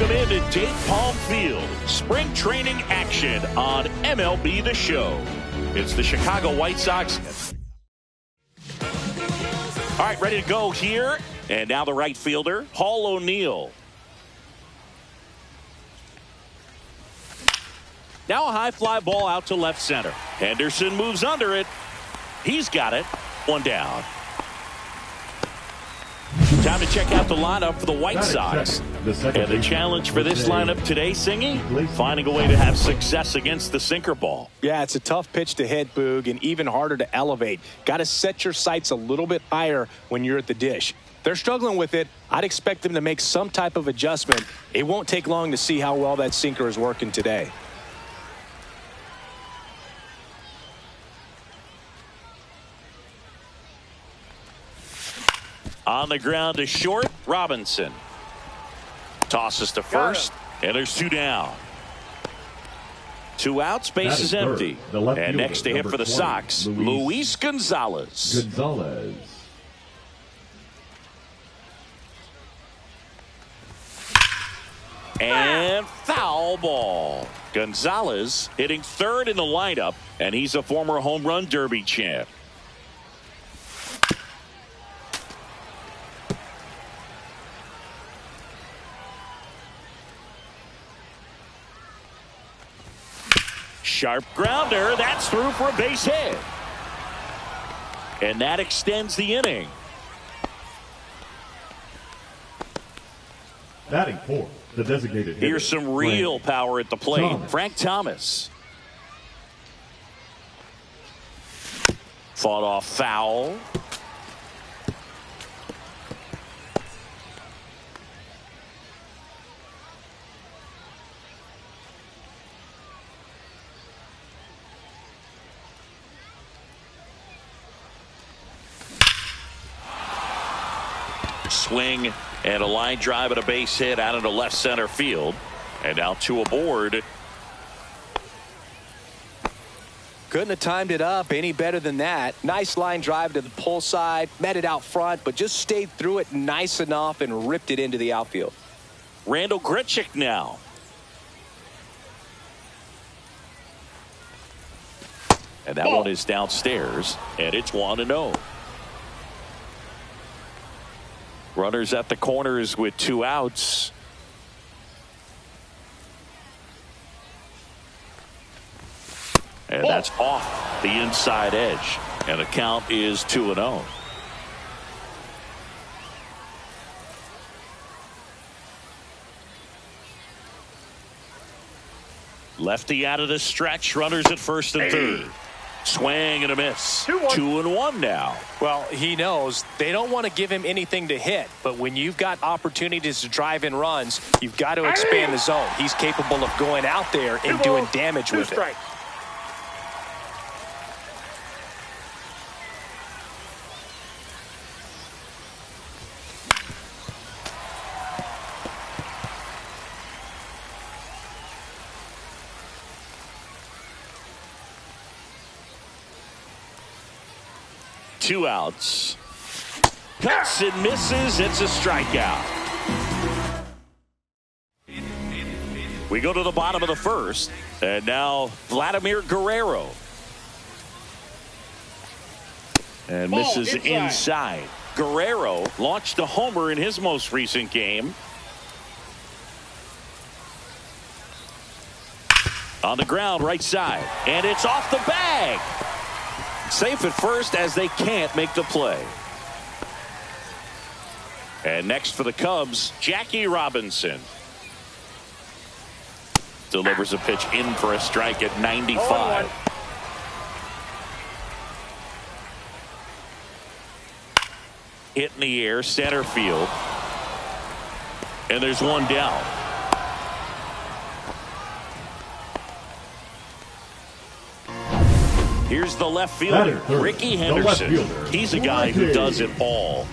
Welcome into Dayton Palm Field. Spring training action on MLB The Show. It's the Chicago White Sox. All right, ready to go here. And now the right fielder, Paul O'Neill. Now a high fly ball out to left center. Henderson moves under it. He's got it. One down. Time to check out the lineup for the White Sox. And the challenge for this lineup today, Singy, finding a way to have success against the sinker ball. Yeah, it's a tough pitch to hit, Boog, and even harder to elevate. Got to set your sights a little bit higher when you're at the dish. They're struggling with it. I'd expect them to make some type of adjustment. It won't take long to see how well that sinker is working today. On the ground to short, Robinson. Tosses to first, and there's two down. Two outs, base is empty. And next to hit for the Sox, Luis Gonzalez. And foul ball. Gonzalez hitting third in the lineup, and he's a former home run derby champ. Sharp grounder. That's through for a base hit. And that extends the inning. Batting fourth, the designated hitter. Here's some real power at the plate. Frank Thomas. Fought off foul. Swing and a line drive and a base hit out into left center field. And now two aboard. Couldn't have timed it up any better than that. Nice line drive to the pull side, met it out front, but just stayed through it nice enough and ripped it into the outfield. Randall Grichuk now. And that one is downstairs, and it's 1-0. Runners at the corners with two outs. And that's off the inside edge. And the count is 2-0. Lefty out of the stretch. Runners at first and third. Swing and a miss. 2-1 now. Well, he knows they don't want to give him anything to hit, but when you've got opportunities to drive in runs, you've got to expand the zone. He's capable of going out there and doing damage with it. Two outs. Cuts and misses. It's a strikeout. We go to the bottom of the first. And now Vladimir Guerrero. And misses inside. Guerrero launched a homer in his most recent game. On the ground, right side. And it's off the bag. Safe at first as they can't make the play. And next for the Cubs, Jackie Robinson. Delivers a pitch in for a strike at 95. Hit in the air, center field. And there's one down. Here's the left fielder, Ricky Henderson. He's a guy who does it all.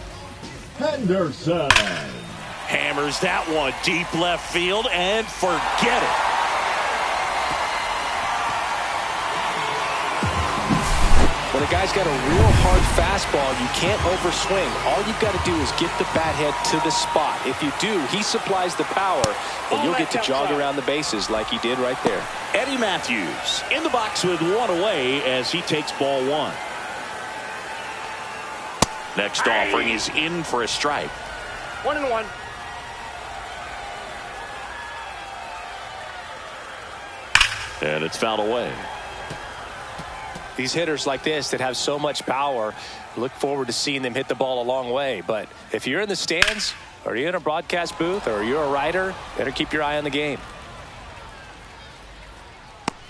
Henderson hammers that one deep left field and forget it. When a guy's got a real hard fastball, you can't overswing. All you've got to do is get the bat head to the spot. If you do, he supplies the power, and you'll get to jog around the bases like he did right there. Eddie Matthews in the box with one away as he takes ball one. Next offering is in for a strike. 1-1. And it's fouled away. These hitters like this that have so much power, look forward to seeing them hit the ball a long way. But if you're in the stands, or you're in a broadcast booth, or you're a writer, better keep your eye on the game.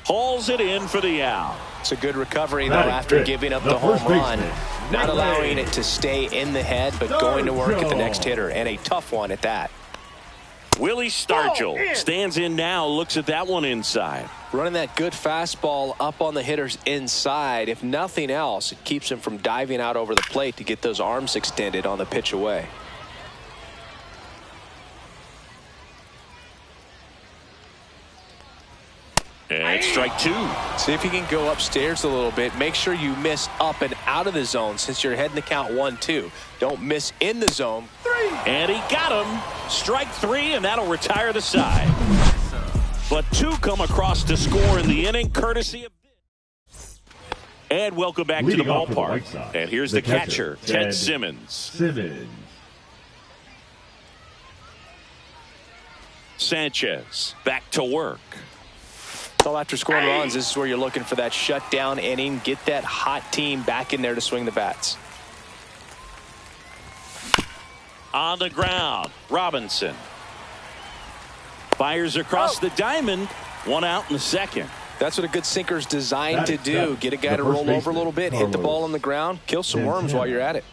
Hauls it in for the out. It's a good recovery, though, after giving up the home run. Not allowing it to stay in the head, but going to work at the next hitter, and a tough one at that. Willie Stargell stands in now, looks at that one inside. Running that good fastball up on the hitter's inside. If nothing else, it keeps him from diving out over the plate to get those arms extended on the pitch away. And strike two. See if you can go upstairs a little bit. Make sure you miss up and out of the zone since you're heading the count 1-2. Don't miss in the zone. And he got him. Strike three, and that'll retire the side. But two come across to score in the inning, courtesy of. And welcome back to the ballpark. And here's the catcher, Ted Simmons. Sanchez back to work. So after scoring runs, this is where you're looking for that shutdown inning. Get that hot team back in there to swing the bats. On the ground, Robinson fires across the diamond. One out in the second. That's what a good sinker's designed to do. Get a guy to roll over a little bit, hit the ball on the ground, kill some worms while you're at it.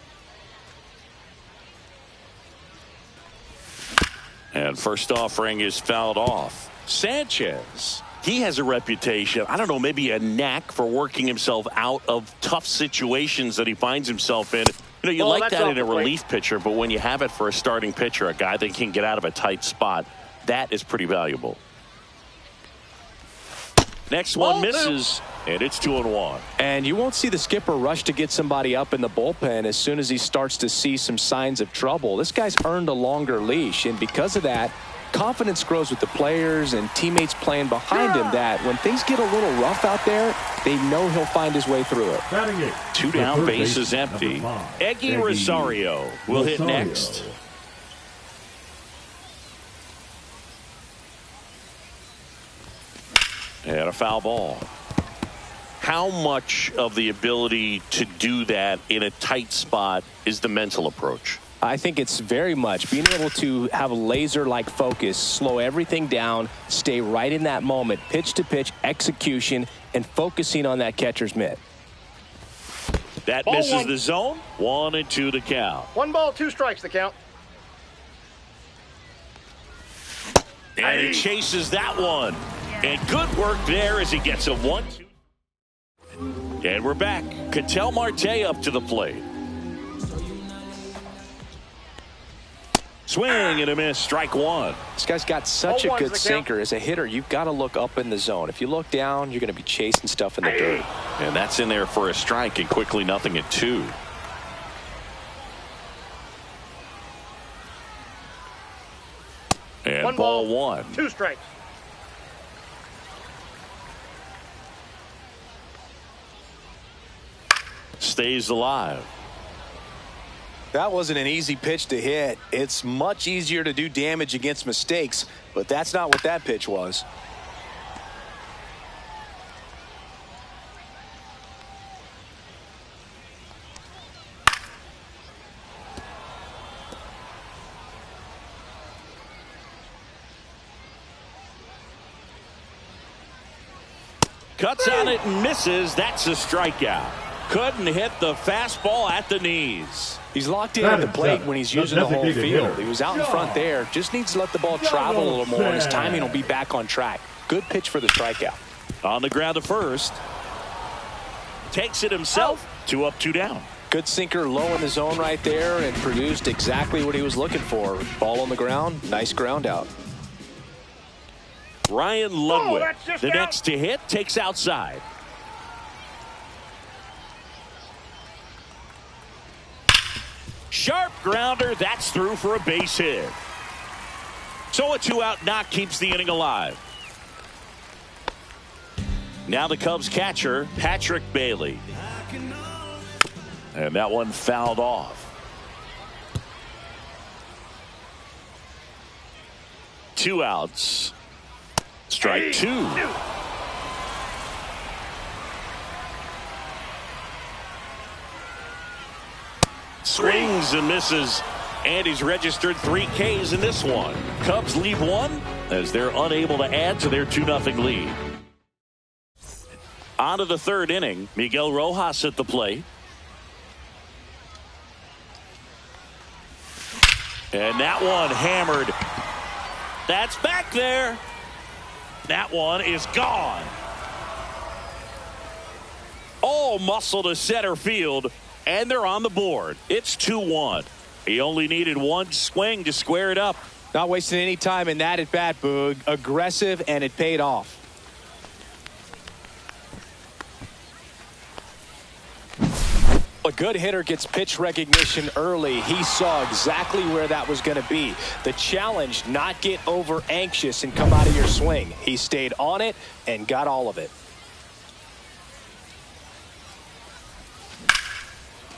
And first offering is fouled off. Sanchez, he has a reputation, I don't know, maybe a knack for working himself out of tough situations that he finds himself in. You know, you like that in a relief pitcher, but when you have it for a starting pitcher, a guy that can get out of a tight spot, that is pretty valuable. Next one misses, and it's 2-1. And you won't see the skipper rush to get somebody up in the bullpen as soon as he starts to see some signs of trouble. This guy's earned a longer leash, and because of that, confidence grows with the players and teammates playing behind him that when things get a little rough out there, they know he'll find his way through it. Two down, bases empty. Eggy Rosario will hit next. And a foul ball. How much of the ability to do that in a tight spot is the mental approach? I think it's very much being able to have a laser-like focus, slow everything down, stay right in that moment, pitch-to-pitch execution, and focusing on that catcher's mitt. That misses the zone. 1-2 to count. 1 ball, 2 strikes the count. And he chases that one. And good work there as he gets a 1-2. And we're back. Ketel Marte up to the plate. Swing and a miss, strike one. This guy's got such a good sinker. As a hitter, you've got to look up in the zone. If you look down, you're going to be chasing stuff in the dirt. And that's in there for a strike, and quickly 0-2. And 1 ball ball, 1. 2 strikes. Stays alive. That wasn't an easy pitch to hit. It's much easier to do damage against mistakes, but that's not what that pitch was. Cuts on it and misses. That's a strikeout. Couldn't hit the fastball at the knees. He's locked in at the plate when he's using the whole field. He was out in front there. Just needs to let the ball travel a little more, and his timing will be back on track. Good pitch for the strikeout. On the ground to first. Takes it himself. 2 up, 2 down. Good sinker low in the zone right there and produced exactly what he was looking for. Ball on the ground. Nice ground out. Ryan Ludwig, the next to hit, takes outside. Sharp grounder. That's through for a base hit. So a 2-out knock keeps the inning alive. Now the Cubs catcher, Patrick Bailey. And that one fouled off. 2 outs. Strike 2. Swings and misses. And he's registered 3 Ks in this one. Cubs leave 1 as they're unable to add to their 2-0 lead. On to the 3rd inning. Miguel Rojas at the plate. And that one hammered. That's back there. That one is gone. All muscle to center field, and they're on the board. It's 2-1. He only needed 1 swing to square it up. Not wasting any time in that at bat, Boog. Aggressive, and it paid off. A good hitter gets pitch recognition early. He saw exactly where that was going to be. The challenge, not get over anxious and come out of your swing. He stayed on it and got all of it.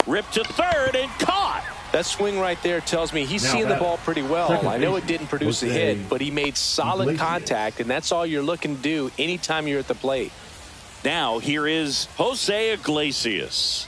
Ripped to 3rd and caught. That swing right there tells me he's seeing the ball pretty well. I know it didn't produce a hit, but he made solid contact, and that's all you're looking to do anytime you're at the plate. Now here is Jose Iglesias.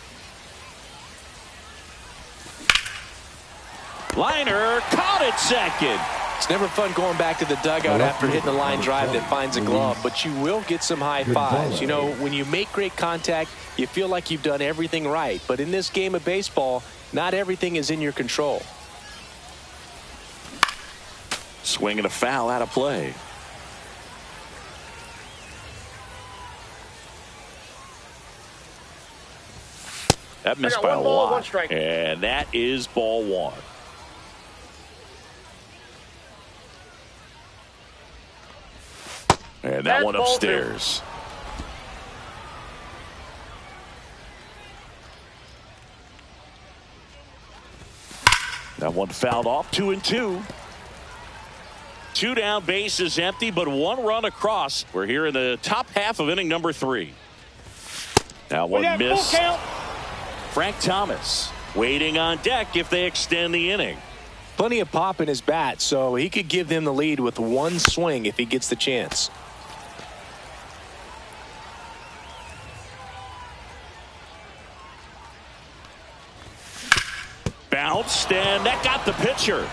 Liner caught at second. It's never fun going back to the dugout after hitting a line drive that finds a glove, but you will get some high fives. You know, when you make great contact, you feel like you've done everything right. But in this game of baseball, not everything is in your control. Swing and a foul out of play. That missed by a lot. And that is ball 1. And that one upstairs. That one fouled off. 2-2. 2 down, base is empty, but 1 run across. We're here in the top half of inning number 3. That one missed. Frank Thomas waiting on deck if they extend the inning. Plenty of pop in his bat, so he could give them the lead with 1 swing if he gets the chance. Bounced, and that got the pitcher.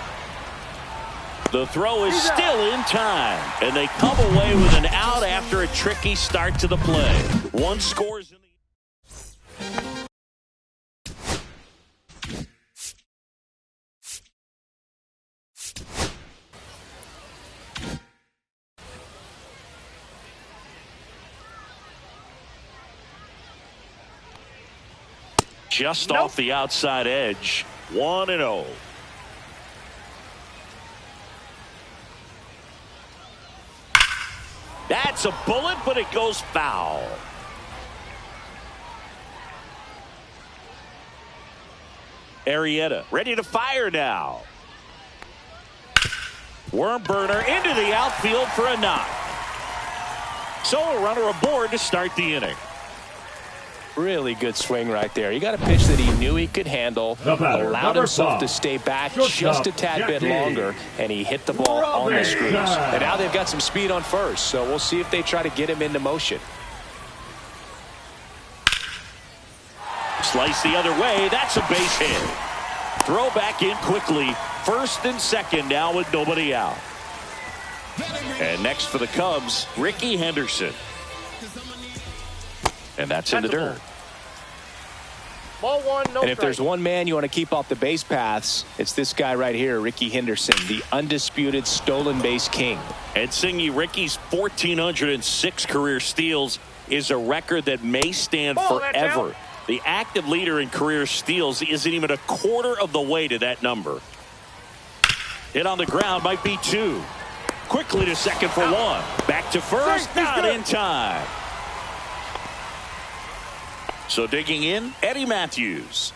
The throw is still in time, and they come away with an out after a tricky start to the play. 1 scores in the just off the outside edge. 1-0. That's a bullet, but it goes foul. Arrieta ready to fire now. Worm burner into the outfield for a knock. So a runner aboard to start the inning. Really good swing right there. He got a pitch that he knew he could handle, allowed himself to stay back just a tad bit longer, and he hit the ball on the screws. And now they've got some speed on first, so we'll see if they try to get him into motion. Slice the other way. That's a base hit. Throw back in quickly. 1st and 2nd now with nobody out. And next for the Cubs, Ricky Henderson. And that's in the dirt. Ball 1, no and if strike. there's one man you want to keep off the base paths, it's this guy right here, Ricky Henderson, the undisputed stolen base king. And Singy, Ricky's 1,406 career steals is a record that may stand forever. The active leader in career steals isn't even a quarter of the way to that number. Hit on the ground might be 2. Quickly to second for 1. Back to first, not in time. So digging in, Eddie Matthews.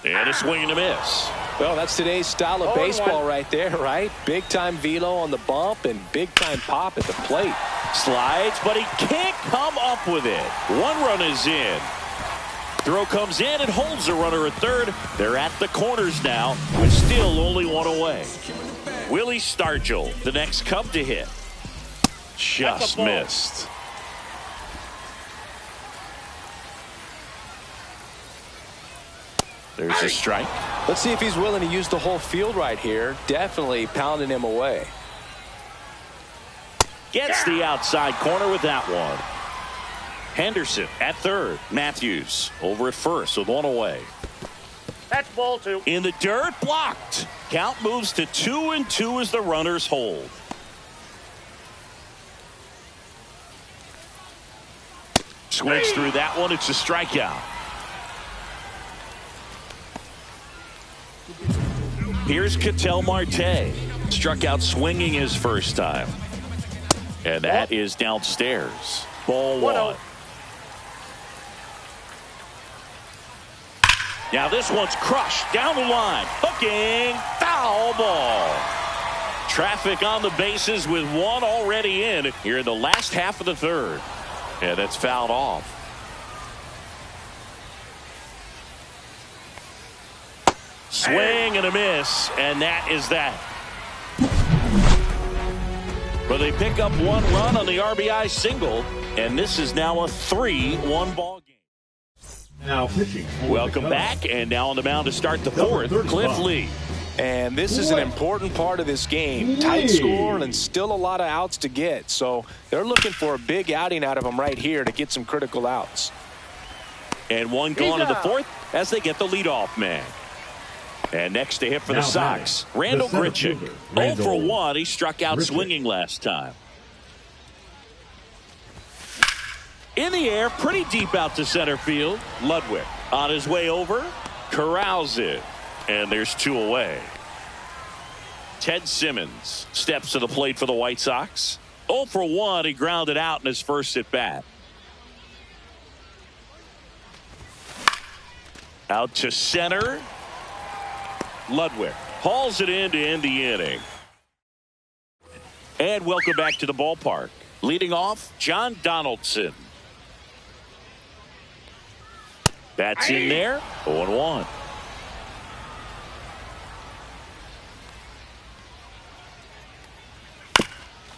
And a swing and a miss. Well, that's today's style of baseball right there, right? Big-time velo on the bump and big-time pop at the plate. Slides, but he can't come up with it. One run is in. Throw comes in and holds the runner at third. They're at the corners now with still only one away. Willie Stargell, the next Cub to hit. Just missed. There's a strike. Let's see if he's willing to use the whole field right here. Definitely pounding him away. Gets the outside corner with that one. Henderson at third. Matthews over at first with one away. That's ball 2. In the dirt, blocked. Count moves to 2-2 as the runners hold. Swings through that one. It's a strikeout. Here's Ketel Marte. Struck out swinging his first time. And that is downstairs. Ball 1. Now this one's crushed down the line. Hooking. Foul ball. Traffic on the bases with one already in here in the last half of the third. And it's fouled off. Swing and a miss, and that is that. But they pick up one run on the RBI single, and this is now a 3-1 ball game. Now pitching. Welcome back, and now on the mound to start the fourth, Cliff Lee. And this is an important part of this game. Tight score and still a lot of outs to get. So they're looking for a big outing out of him right here to get some critical outs. And one gone in the fourth as they get the leadoff man. And next to hit for the Sox, Randall Grichuk. 0 for 1. He struck out swinging last time. In the air, pretty deep out to center field. Ludwig on his way over, corrals it, and there's 2 away. Ted Simmons steps to the plate for the White Sox. 0 for 1. He grounded out in his first at bat. Out to center. Ludwig hauls it in to end the inning. And welcome back to the ballpark. Leading off, John Donaldson. That's in there. 0-1.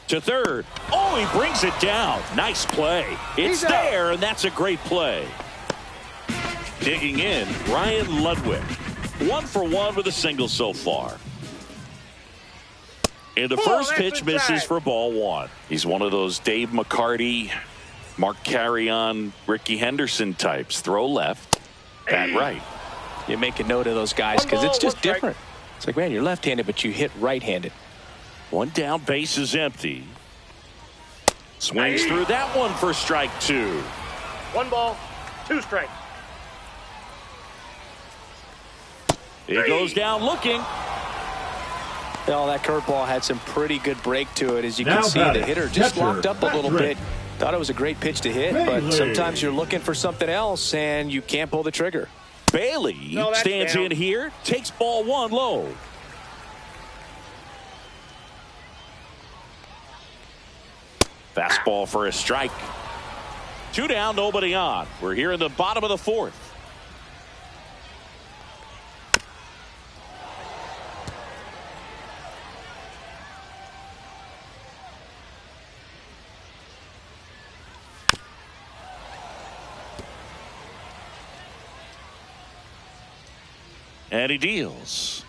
To third. Oh, he brings it down. Nice play. It's there, and that's a great play. Digging in, Ryan Ludwig. 1 for 1 with a single so far. And the first pitch misses for ball 1. He's one of those Dave McCarty, Mark Carrion, Ricky Henderson types. Throw left, bat right. You make a note of those guys because it's just different. It's like, man, you're left-handed, but you hit right-handed. One down, base is empty. Swings through that one for strike 2. 1 ball, 2 strikes. He goes down looking. Well, that curveball had some pretty good break to it. As you can see, the hitter just locked up a little bit. Thought it was a great pitch to hit, but sometimes you're looking for something else, and you can't pull the trigger. Bailey stands in here, takes ball 1 low. Fastball for a strike. 2 down, nobody on. We're here in the bottom of the fourth. And he deals.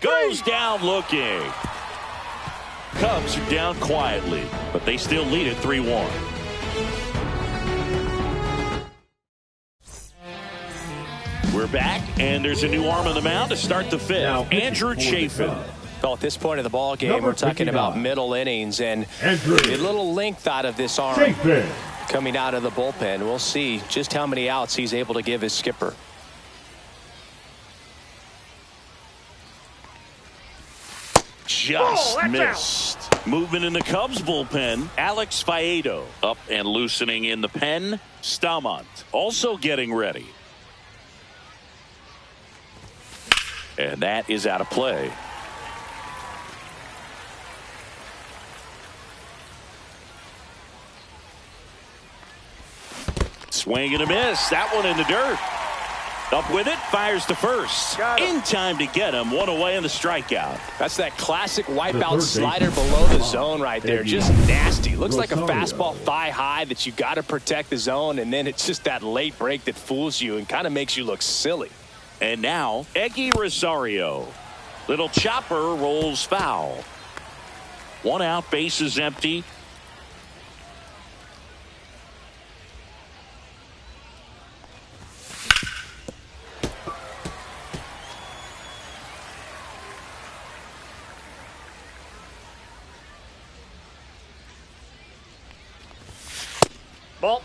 Goes down looking. Cubs are down quietly, but they still lead at 3-1. We're back, and there's a new arm on the mound to start the fifth. Andrew Chafin. Well, at this point in the ball game, we're talking about middle innings, and a little length out of this arm coming out of the bullpen. We'll see just how many outs he's able to give his skipper. Just missed. Movement in the Cubs bullpen. Alex Faedo up and loosening in the pen. Stamont also getting ready. And that is out of play. Swing and a miss. That one in the dirt. Up with it, fires to first. In time to get him. One away in the strikeout. That's that classic wipeout slider below the zone right there. Just nasty. Looks like a fastball thigh high that you got to protect the zone, and then it's just that late break that fools you and kind of makes you look silly. And now, Eggy Rosario. Little chopper rolls foul. One out, bases empty. Ball.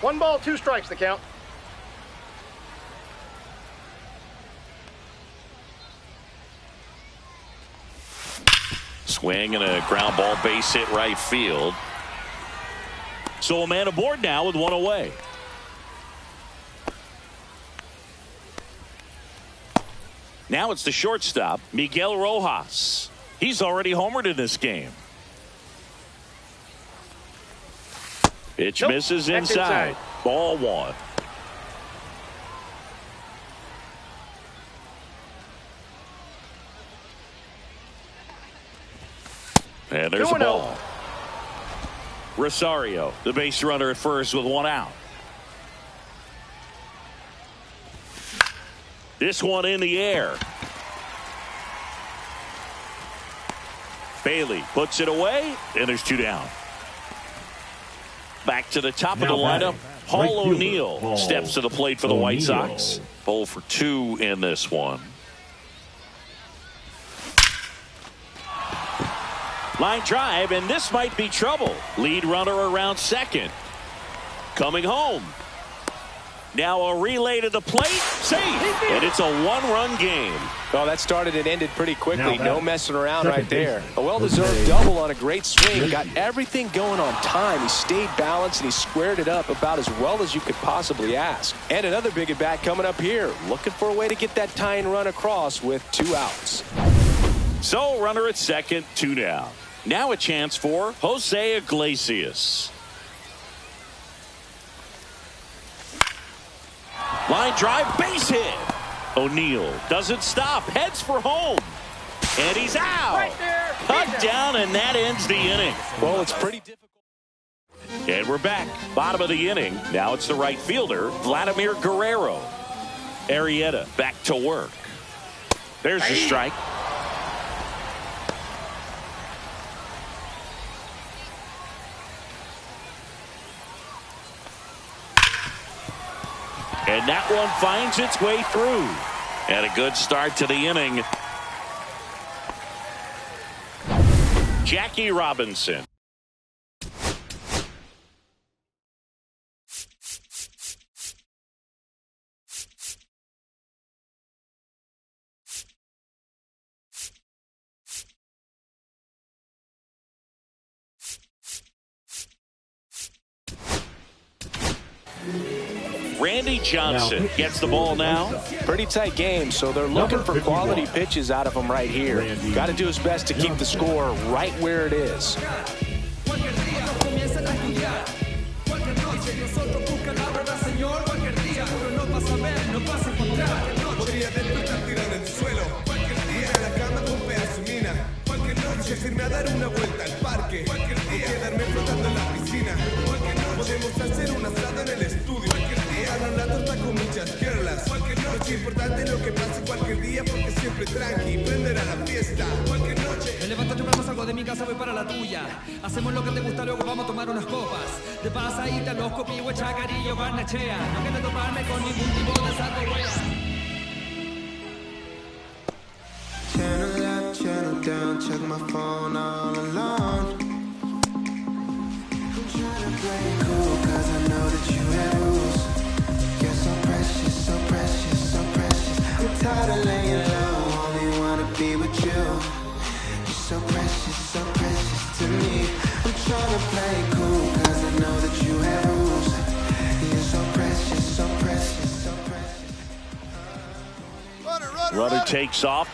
1 ball, 2 strikes the count. Swing and a ground ball, base hit right field. So a man aboard now with 1 away. Now it's the shortstop, Miguel Rojas. He's already homered in this game. Pitch misses inside. Ball 1. And there's a ball. Rosario, the base runner at first with 1 out. This one in the air. Bailey puts it away, and there's 2 down. Back to the top of the lineup. Paul O'Neill steps to the plate for the White Sox. 0 for 2 in this one. Line drive, and this might be trouble. Lead runner around second. Coming home. Now a relay to the plate. Safe. And it's a 1-run game. Oh, that started and ended pretty quickly. No messing around right there. A well-deserved double on a great swing. Got everything going on time. He stayed balanced and he squared it up about as well as you could possibly ask. And another big at bat coming up here. Looking for a way to get that tying run across with 2 outs. So runner at second, 2 down. Now a chance for Jose Iglesias. Line drive, base hit. O'Neill doesn't stop, heads for home. And he's out. Right there. Cut down, and that ends the inning. Well, it's pretty difficult. And we're back. Bottom of the inning. Now it's the right fielder, Vladimir Guerrero. Arrieta back to work. There's the strike. And that one finds its way through. And a good start to the inning. Jackie Robinson. Randy Johnson gets the ball now. Pretty tight game, so they're looking for quality pitches out of him right here. Got to do his best to keep the score right where it is. Importante lo que pase cualquier día porque siempre tranqui, prender a la fiesta. Cualquier noche. Me levanto temprano, salgo de mi casa, voy para la tuya. Hacemos lo que te gusta, luego vamos a tomar unas copas. De pasadita, los copillos, chacarillo, barnechea. No quiero toparme con ningún tipo de saco wea. Channel up, channel down, check my phone all alone. I'm trying to play it cool, cause I know that you have rules. You're so precious, so precious. I'm tired of laying low, only wanna be with you. You're so precious to me. I'm trying to play it cool, cause I know that you have rules. You're so precious, so precious, so precious. Runner takes off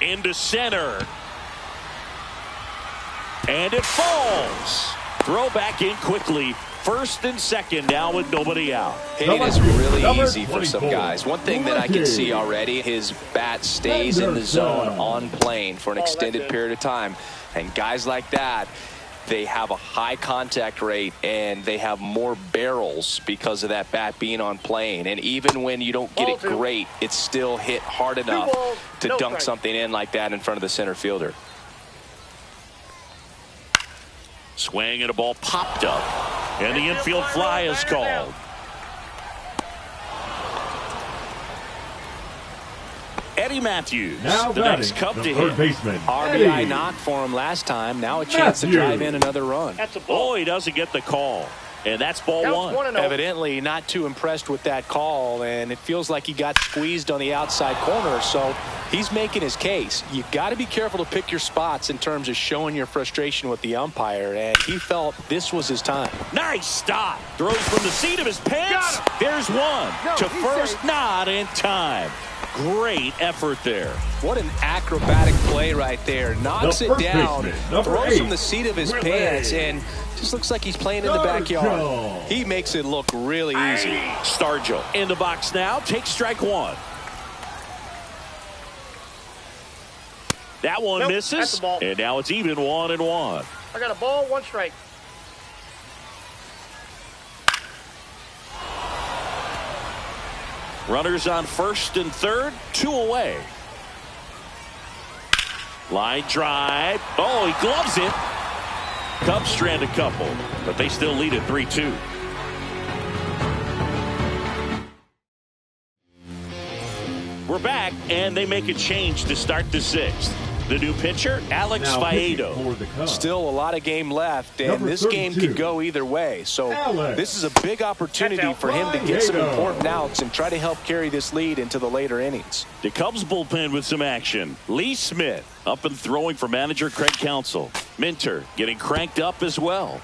into center. And it falls. Throw back in quickly. First and second now with nobody out. Hitting is really easy for some guys. One thing that I can see already, his bat stays in the zone on plane for an extended period of time. And guys like that, they have a high contact rate and they have more barrels because of that bat being on plane. And even when you don't get it great, it's still hit hard enough to dunk something in like that in front of the center fielder. Swing and a ball popped up. And the infield fly is called. Eddie Matthews, now the next Cub to hit. Baseman, RBI knock for him last time. Now a chance to drive in another run. Oh, he doesn't get the call. And that's ball one. Evidently not too impressed with that call, and it feels like he got squeezed on the outside corner, so he's making his case. You got to be careful to pick your spots in terms of showing your frustration with the umpire, and he felt this was his time. Nice stop. Throws from the seat of his pants. There's one. To first, not in time. Great effort there. What an acrobatic play right there. Knocks it down, throws from the seat of his pants, and just looks like he's playing in the backyard. He makes it look really easy. Stargell in the box now. Takes strike one. That one misses. And now it's even 1-1. I got a ball, one strike. Runners on first and third, 2 away. Line drive. Oh, he gloves it. Cubs strand a couple, but they still lead at 3-2. We're back, and they make a change to start the sixth. The new pitcher, Alex Faedo. Still a lot of game left, and this game could go either way. So this is a big opportunity for him to get some important outs and try to help carry this lead into the later innings. The Cubs bullpen with some action. Lee Smith up and throwing for manager Craig Counsell. Minter getting cranked up as well.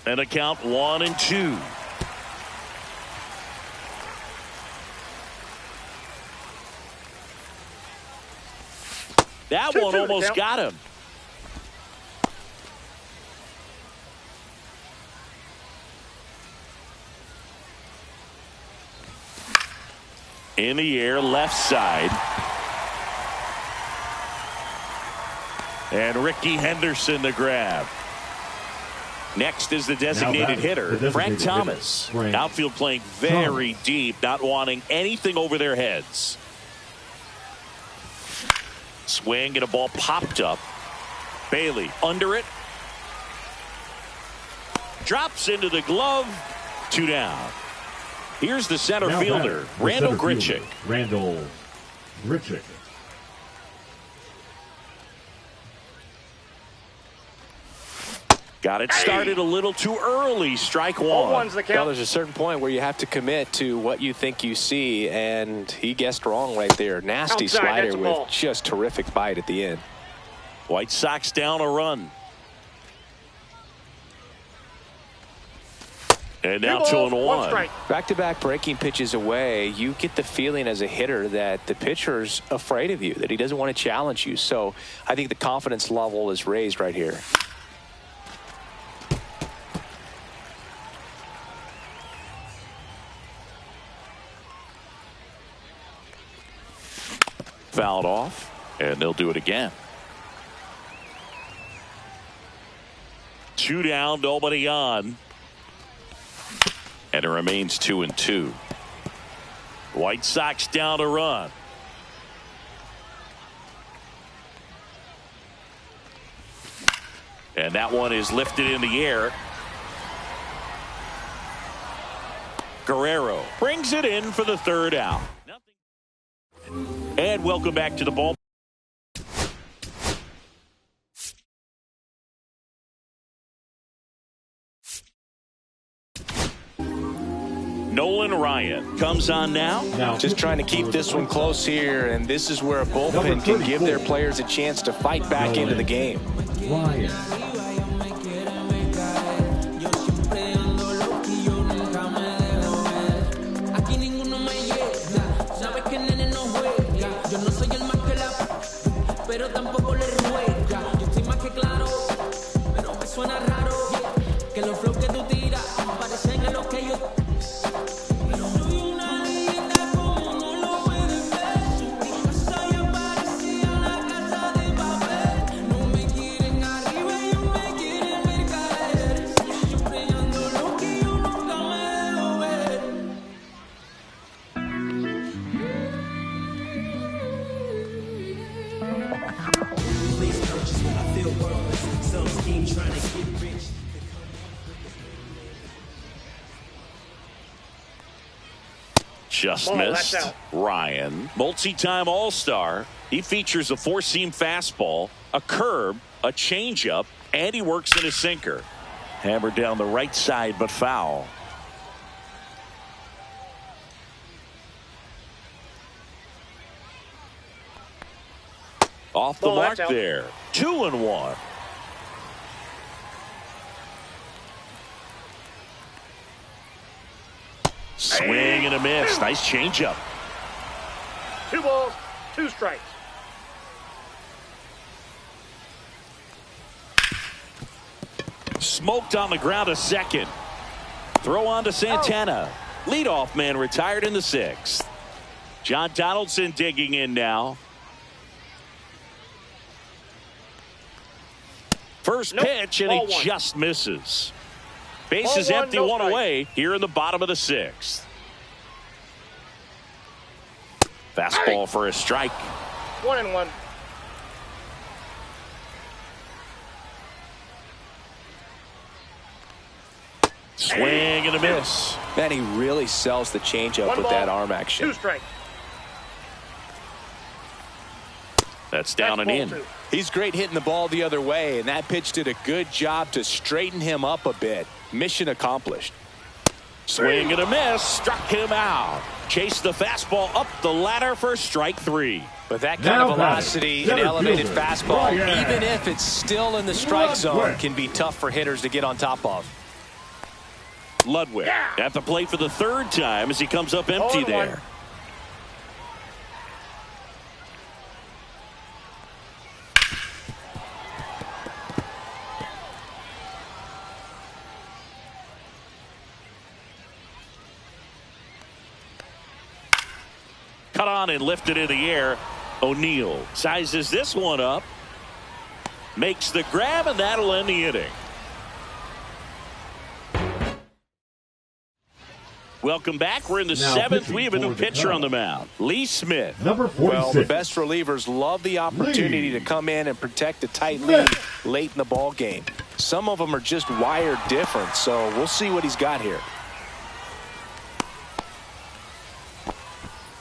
And a count 1-2. That one almost got him. In the air, left side. And Ricky Henderson to grab. Next is the designated hitter, Frank Thomas. Outfield playing very deep, not wanting anything over their heads. Swing and a ball popped up. Bailey under it. Drops into the glove. 2 down. Here's the center fielder, Randall Grichuk. Got it started a little too early. Strike one. Well, there's a certain point where you have to commit to what you think you see, and he guessed wrong right there. Nasty slider with just terrific bite at the end. White Sox down a run. And now 2-1. Back-to-back breaking pitches away, you get the feeling as a hitter that the pitcher's afraid of you, that he doesn't want to challenge you. So I think the confidence level is raised right here. Fouled off, and they'll do it again. 2 down, nobody on. And it remains 2-2. White Sox down a run. And that one is lifted in the air. Guerrero brings it in for the 3rd out. And welcome back to the ball. Nolan Ryan comes on now. Just trying to keep this one close here, and this is where a bullpen can give their players a chance to fight back into the game. Just Ball, missed. that's out. Ryan, multi-time All-Star. He features a four-seam fastball, a curve, a changeup, and he works in a sinker. Hammered down the right side, but foul. Off the Ball, mark that's out. there. 2-1. Swing and a miss. Nice changeup. 2 balls, 2 strikes. Smoked on the ground, a second. Throw on to Santana. Leadoff man retired in the 6th. John Donaldson digging in now. First pitch, and he Ball 1. just misses. Bases Ball 1, empty, no one strike. away here in the bottom of the 6th. Fastball for a strike. 1-1. Swing and a miss. Man, he really sells the changeup 1 with ball, that arm action. 2 strikes. That's down and Ball in. 2. He's great hitting the ball the other way, and that pitch did a good job to straighten him up a bit. Mission accomplished. Swing and a miss. Struck him out. Chased the fastball up the ladder for strike 3. But that kind Now of velocity and batting, elevated center fastball, fielder, Ryan. even if it's still in the strike zone, Ludwig. can be tough for hitters to get on top of. Ludwig at the plate for the 3rd time as he comes up empty 0-1. there. Cut on and lifted in the air. O'Neill sizes this one up. Makes the grab, and that'll end the inning. Welcome back. We're in the Now 7th. pitching We have a new for the pitcher on the Cubs. mound. Lee Smith. Number 46. Well, the best relievers love the opportunity to come in and protect a tight lead late in the ball game. Some of them are just wired different, so we'll see what he's got here.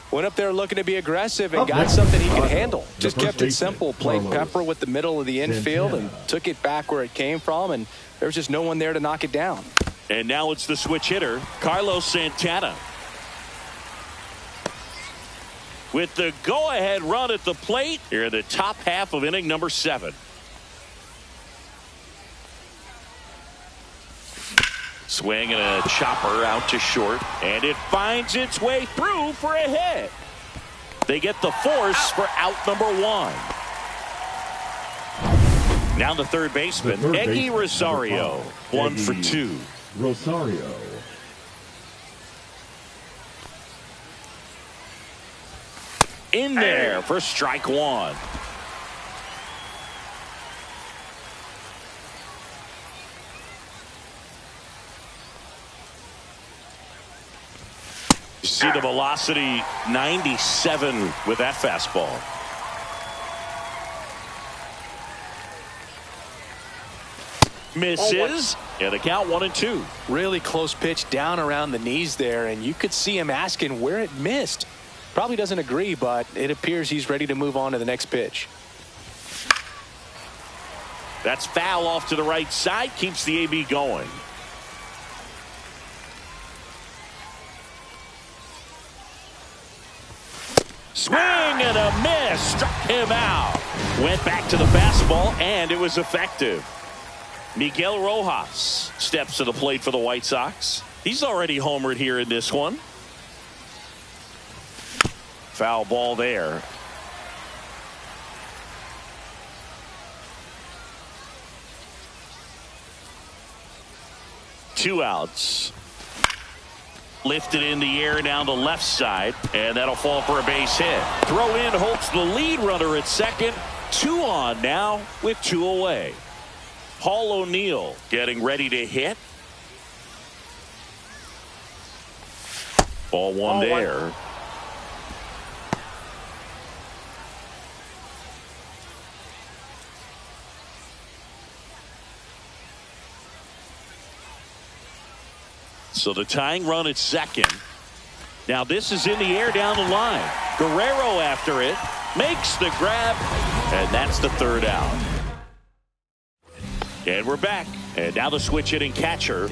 Went up there looking to be aggressive and Up got next, something he could Carlos, handle. the Just first kept it baseman, simple. Played Carlos pepper with the middle of the infield and Santana. took it back where it came from, and there was just no one there to knock it down. And now it's the switch hitter, Carlos Santana. With the go-ahead run at the plate here in the top half of inning number 7. Swing and a chopper out to short, and it finds its way through for a hit. They get the force for out number 1. Now the third baseman, The third Eggy baseman, Rosario, number 5, 1 for Eggy 2. Rosario. In there for strike 1. You see the velocity 97 with that fastball. Misses, and the count 1-2. Really close pitch down around the knees there, and you could see him asking where it missed. Probably doesn't agree, but it appears he's ready to move on to the next pitch. That's foul off to the right side, keeps the AB going. Swing and a miss, struck him out. Went back to the fastball, and it was effective. Miguel Rojas steps to the plate for the White Sox. He's already homered here in this one. Foul ball there. Two outs. Lifted in the air down the left side, and that'll fall for a base hit. Throw in Holtz, the lead runner at second. 2 on now with 2 away. Paul O'Neill getting ready to hit. Ball 1 there. So the tying run at second. Now this is in the air down the line. Guerrero after it. Makes the grab. And that's the third out. And we're back. And now the switch hitting catcher.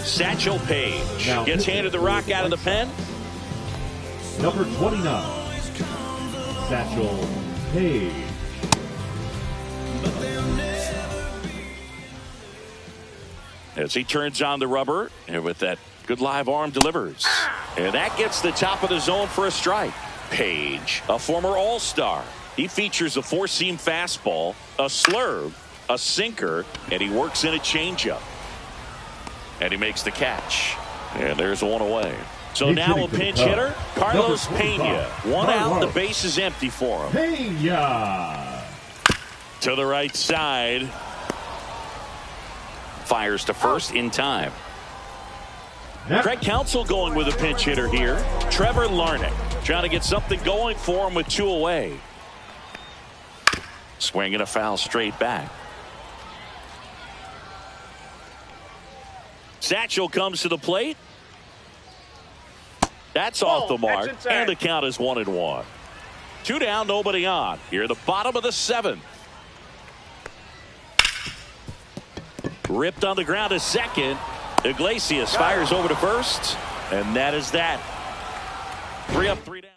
Satchel Paige Now, gets handed the rock out of the pen. Number 29, Satchel Paige. As he turns on the rubber, and with that good live arm delivers. And that gets the top of the zone for a strike. Paige, a former All-Star. He features a four-seam fastball, a slurve, a sinker, and he works in a changeup. And he makes the catch. And there's one away. So now a pinch hitter, Carlos Pena. One out, the base is empty for him. Pena. To the right side. Fires to first in time. Craig Counsell going with a pinch hitter here. Trevor Larnach trying to get something going for him with two away. Swinging a foul straight back. Satchel comes to the plate. That's off the mark. And the count is 1-1. Two down, nobody on. Here at the bottom of the seventh. Ripped on the ground to second. Iglesias fires over to first. And that is that. 3 up, 3 down.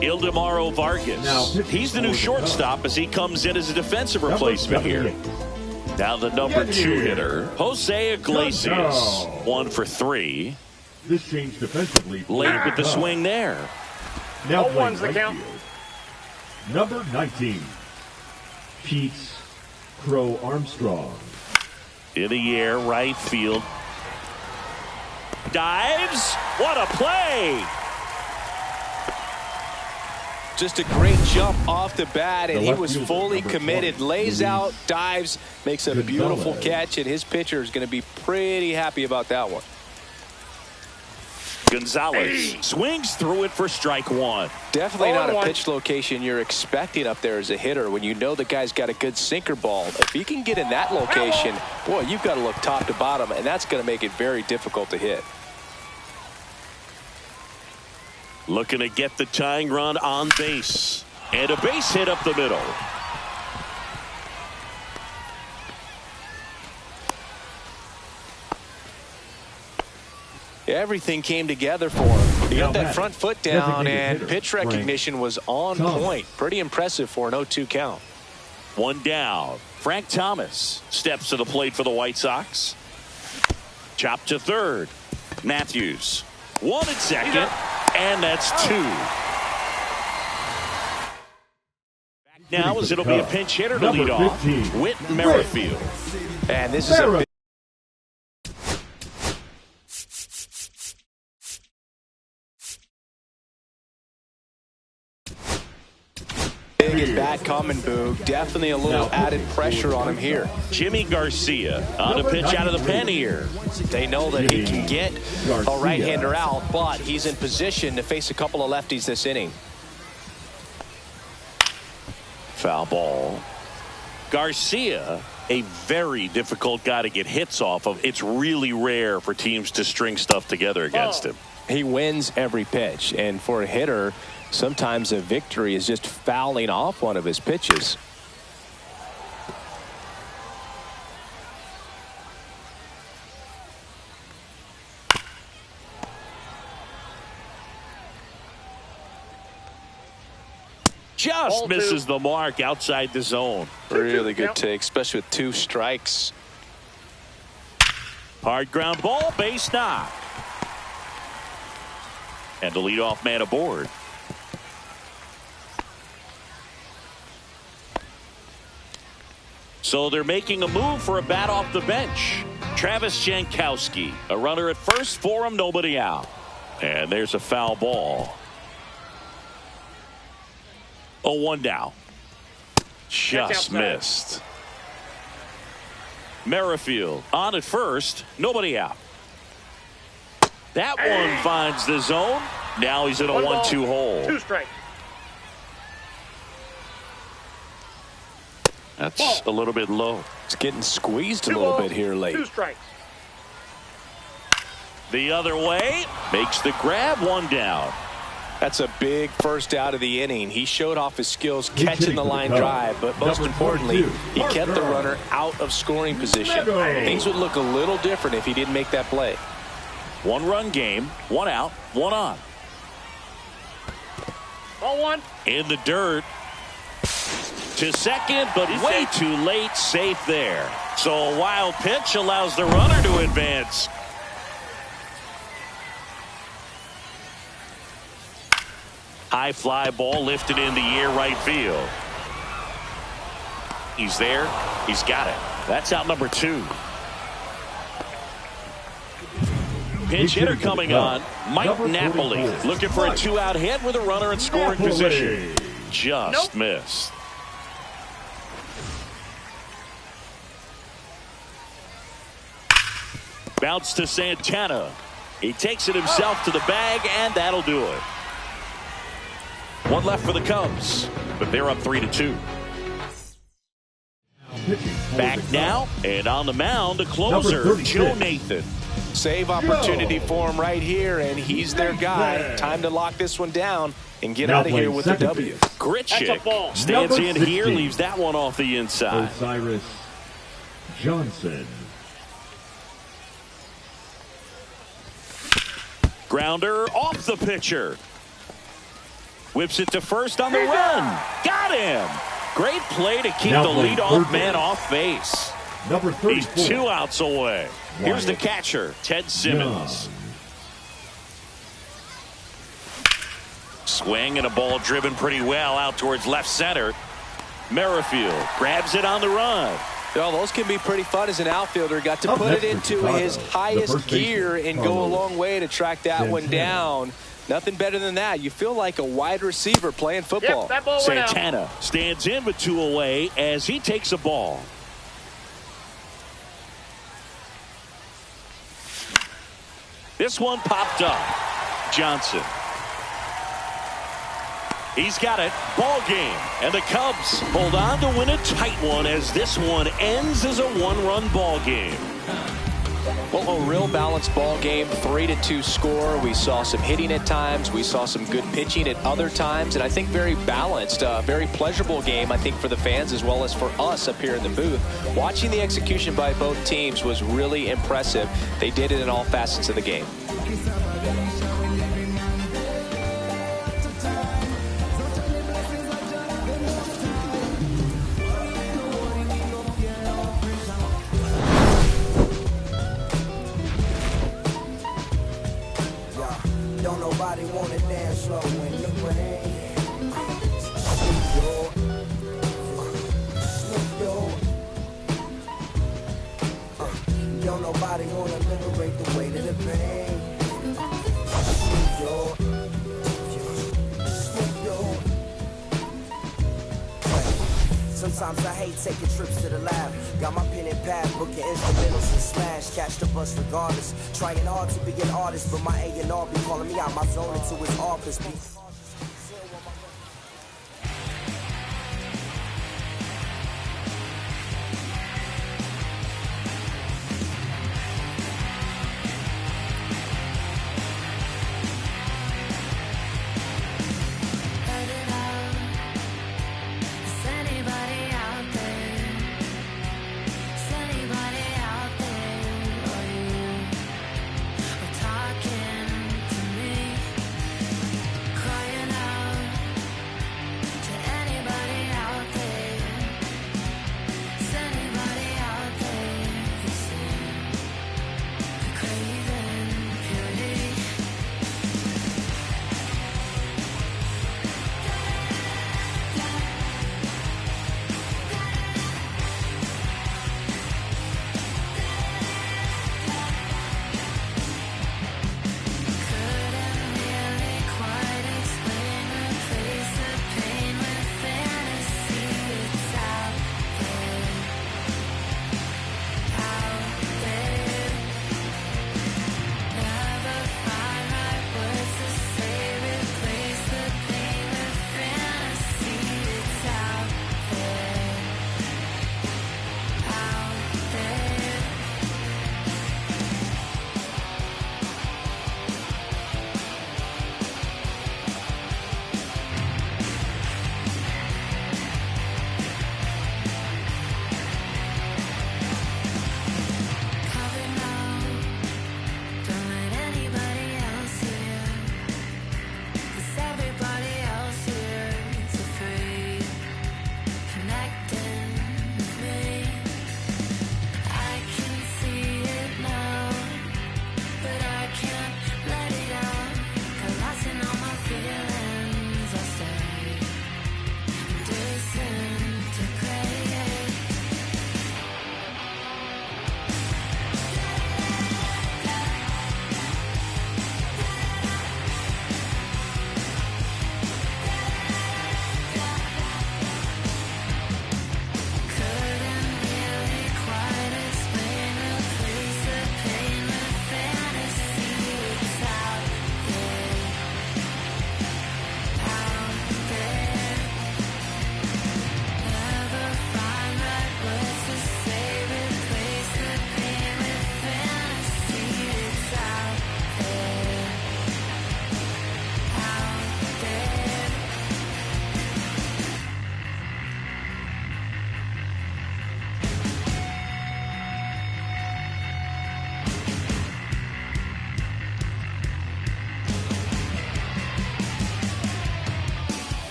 Ildemaro Vargas. He's the new shortstop as he comes in as a defensive replacement here. Now the number 2 hitter, Jose Iglesias. 1 for 3. This change defensively. Late with the swing there. Now one's the count. Number 19, Pete Crow Armstrong. In the air, right field. Dives. What a play. Just a great jump off the bat, and he was fully committed. Lays out, dives, makes a beautiful catch, and his pitcher is going to be pretty happy about that one. Gonzalez swings through it for strike one. Definitely not a pitch location you're expecting up there as a hitter when you know the guy's got a good sinker ball. If he can get in that location, boy, you've got to look top to bottom, and that's going to make it very difficult to hit. Looking to get the tying run on base. And a base hit up the middle. Everything came together for him. He got that front foot down, and pitch recognition was on point. Pretty impressive for an 0-2 count. One down. Frank Thomas steps to the plate for the White Sox. Chop to third. Matthews. 1 at second. And that's 2. Back now as it'll be a pinch hitter to lead off. Whit Merrifield. And this is a big at bat coming, Boog. Definitely a little added pressure on him here. Jimmy Garcia on a pitch out of the pen here. They know that he can get a right-hander out, but he's in position to face a couple of lefties this inning. Foul ball. Garcia, a very difficult guy to get hits off of. It's really rare for teams to string stuff together against him. He wins every pitch, and for a hitter, sometimes a victory is just fouling off one of his pitches. Just misses the mark outside the zone. Really good take, especially with 2 strikes. Hard ground ball, base knock. And the leadoff man aboard. So they're making a move for a bat off the bench. Travis Jankowski, a runner at first for him, nobody out. And there's a foul ball. 0-1 down. Just missed. Merrifield on at first, nobody out. That one finds the zone. Now he's in a 1-2 hole. 2 strikes. That's a little bit low. It's getting squeezed a 2 little balls, bit here late. 2 strikes. The other way, makes the grab, 1 down. That's a big first out of the inning. He showed off his skills catching the line drive, but most importantly, he kept the runner out of scoring position. Things would look a little different if he didn't make that play. 1-run game, 1 out, 1 on. Ball 1. In the dirt. To second, but way too late, safe there. So a wild pitch allows the runner to advance. High fly ball lifted in the air, right field. He's there. He's got it. That's out number 2. Pinch hitter coming on. Mike Napoli looking for a 2-out hit with a runner in scoring position. Just missed. Bounce to Santana. He takes it himself to the bag, and that'll do it. 1 left for the Cubs, but they're up 3-2. Back now, and on the mound, a closer, Joe Nathan. Save opportunity for him right here, and he's their guy. Time to lock this one down and get out of here with the W. Gritchick stands in here, leaves that one off the inside. Osiris Johnson. Grounder off the pitcher. Whips it to first on the run. Got him. Great play to keep the leadoff man off base. Number 34. He's 2 outs away. Here's the catcher, Ted Simmons. Swing and a ball driven pretty well out towards left center. Merrifield grabs it on the run. Well, those can be pretty fun as an outfielder. Got to put it into his highest gear and go a long way to track that one down. Nothing better than that. You feel like a wide receiver playing football. Yep, that ball went out. Santana stands in with 2 away as he takes a ball. This one popped up. Johnson. He's got it. Ball game. And the Cubs hold on to win a tight one as this one ends as a 1-run ball game. Well, a real balanced ball game, 3-2 score. We saw some hitting at times. We saw some good pitching at other times. And I think very balanced, very pleasurable game, I think, for the fans as well as for us up here in the booth. Watching the execution by both teams was really impressive. They did it in all facets of the game. Nobody wanna dance slow in the rain. Don't nobody wanna liberate the weight of the pain. Sometimes I hate taking trips to the lab. Got my pen and pad, booking instrumentals and smash. Catch the bus regardless. Trying hard to be an artist, but my A&R be calling me out my zone into his office.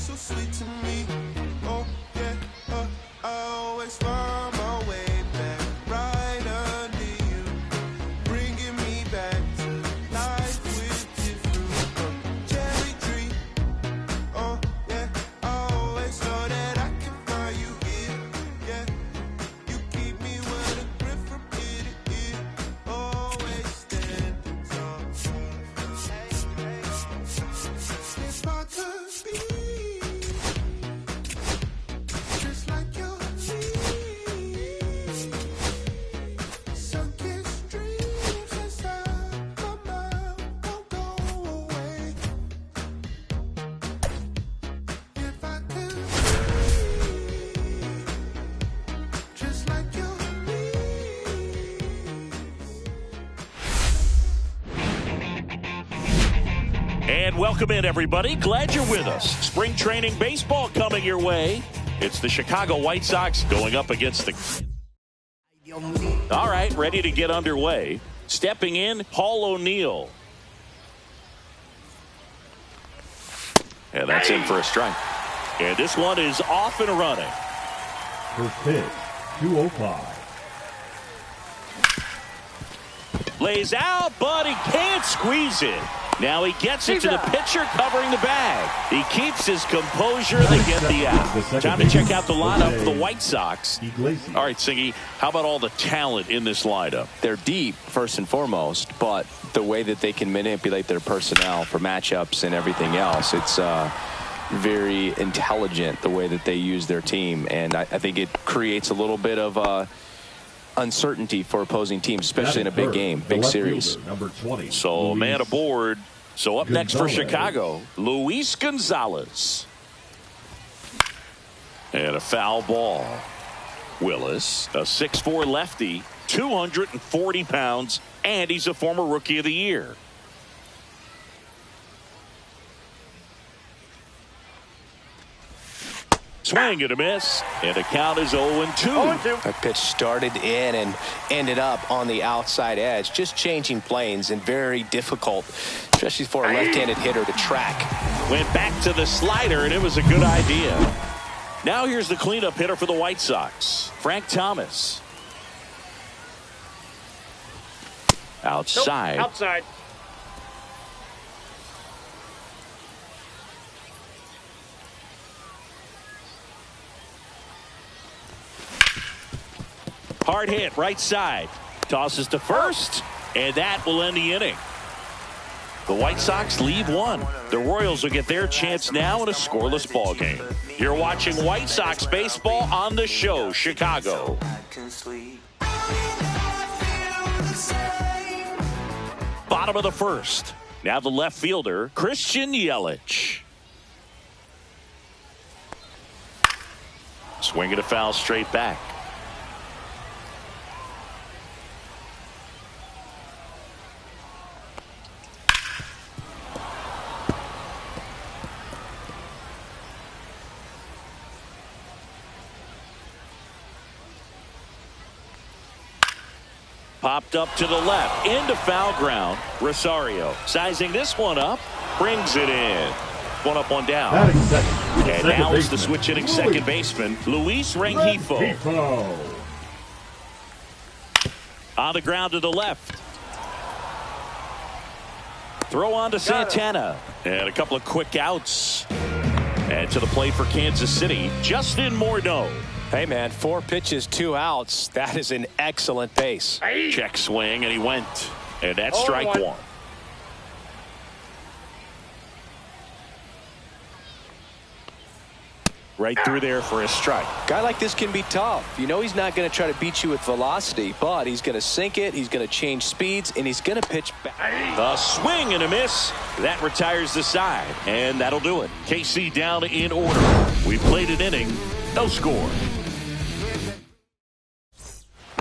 so sweet to me. Oh yeah, I always find my way back right under you, bringing me back to life with you through cherry tree. Oh yeah, I always know that I can find you here. Yeah, you keep me with a grip from ear to ear. Always standing tall. If I could be just like you need, sunken streams inside my mind won't go away. If I could be just like you And welcome in, everybody. Glad you're with us. Spring training baseball coming your way. It's the Chicago White Sox going up against the... All right, ready to get underway. Stepping in, Paul O'Neill. And that's in for a strike. And this one is off and running. First pitch, 205. Lays out, but he can't squeeze it. Now he gets it to the pitcher covering the bag. He keeps his composure. They get the out. Time to check out the lineup for the White Sox. All right, Singy, how about all the talent in this lineup? They're deep, first and foremost, but the way that they can manipulate their personnel for matchups and everything else, it's very intelligent the way that they use their team. And I think it creates a little bit of uncertainty for opposing teams, especially in a big game, big series. Number 20. So man aboard. So up next for Chicago, Luis Gonzalez. And a foul ball. Willis, a 6'4" lefty, 240 pounds, and he's a former Rookie of the Year. Swing and a miss, and the count is 0-2. That pitch started in and ended up on the outside edge, just changing planes, and very difficult, especially for a left-handed hitter to track. Went back to the slider, and it was a good idea. Now here's the cleanup hitter for the White Sox, Frank Thomas. Outside. Nope, outside. Hard hit, right side. Tosses to first, and that will end the inning. The White Sox leave one. The Royals will get their chance now in a scoreless ball game. You're watching White Sox baseball on the show, Chicago. Bottom of the first. Now the left fielder, Christian Yelich. Swinging a foul straight back. Popped up to the left, into foul ground. Rosario sizing this one up, brings it in. One up, one down. And now it's the switch hitting second baseman, Luis Rengifo. On the ground to the left. Throw on to Santana. And a couple of quick outs. And to the plate for Kansas City, Justin Morneau. Hey, man, 4 pitches, 2 outs. That is an excellent pace. Check swing, and he went. And that's strike one. Right through there for a strike. Guy like this can be tough. You know he's not going to try to beat you with velocity, but he's going to sink it, he's going to change speeds, and he's going to pitch back. The swing and a miss. That retires the side, and that'll do it. KC down in order. We played an inning, no score.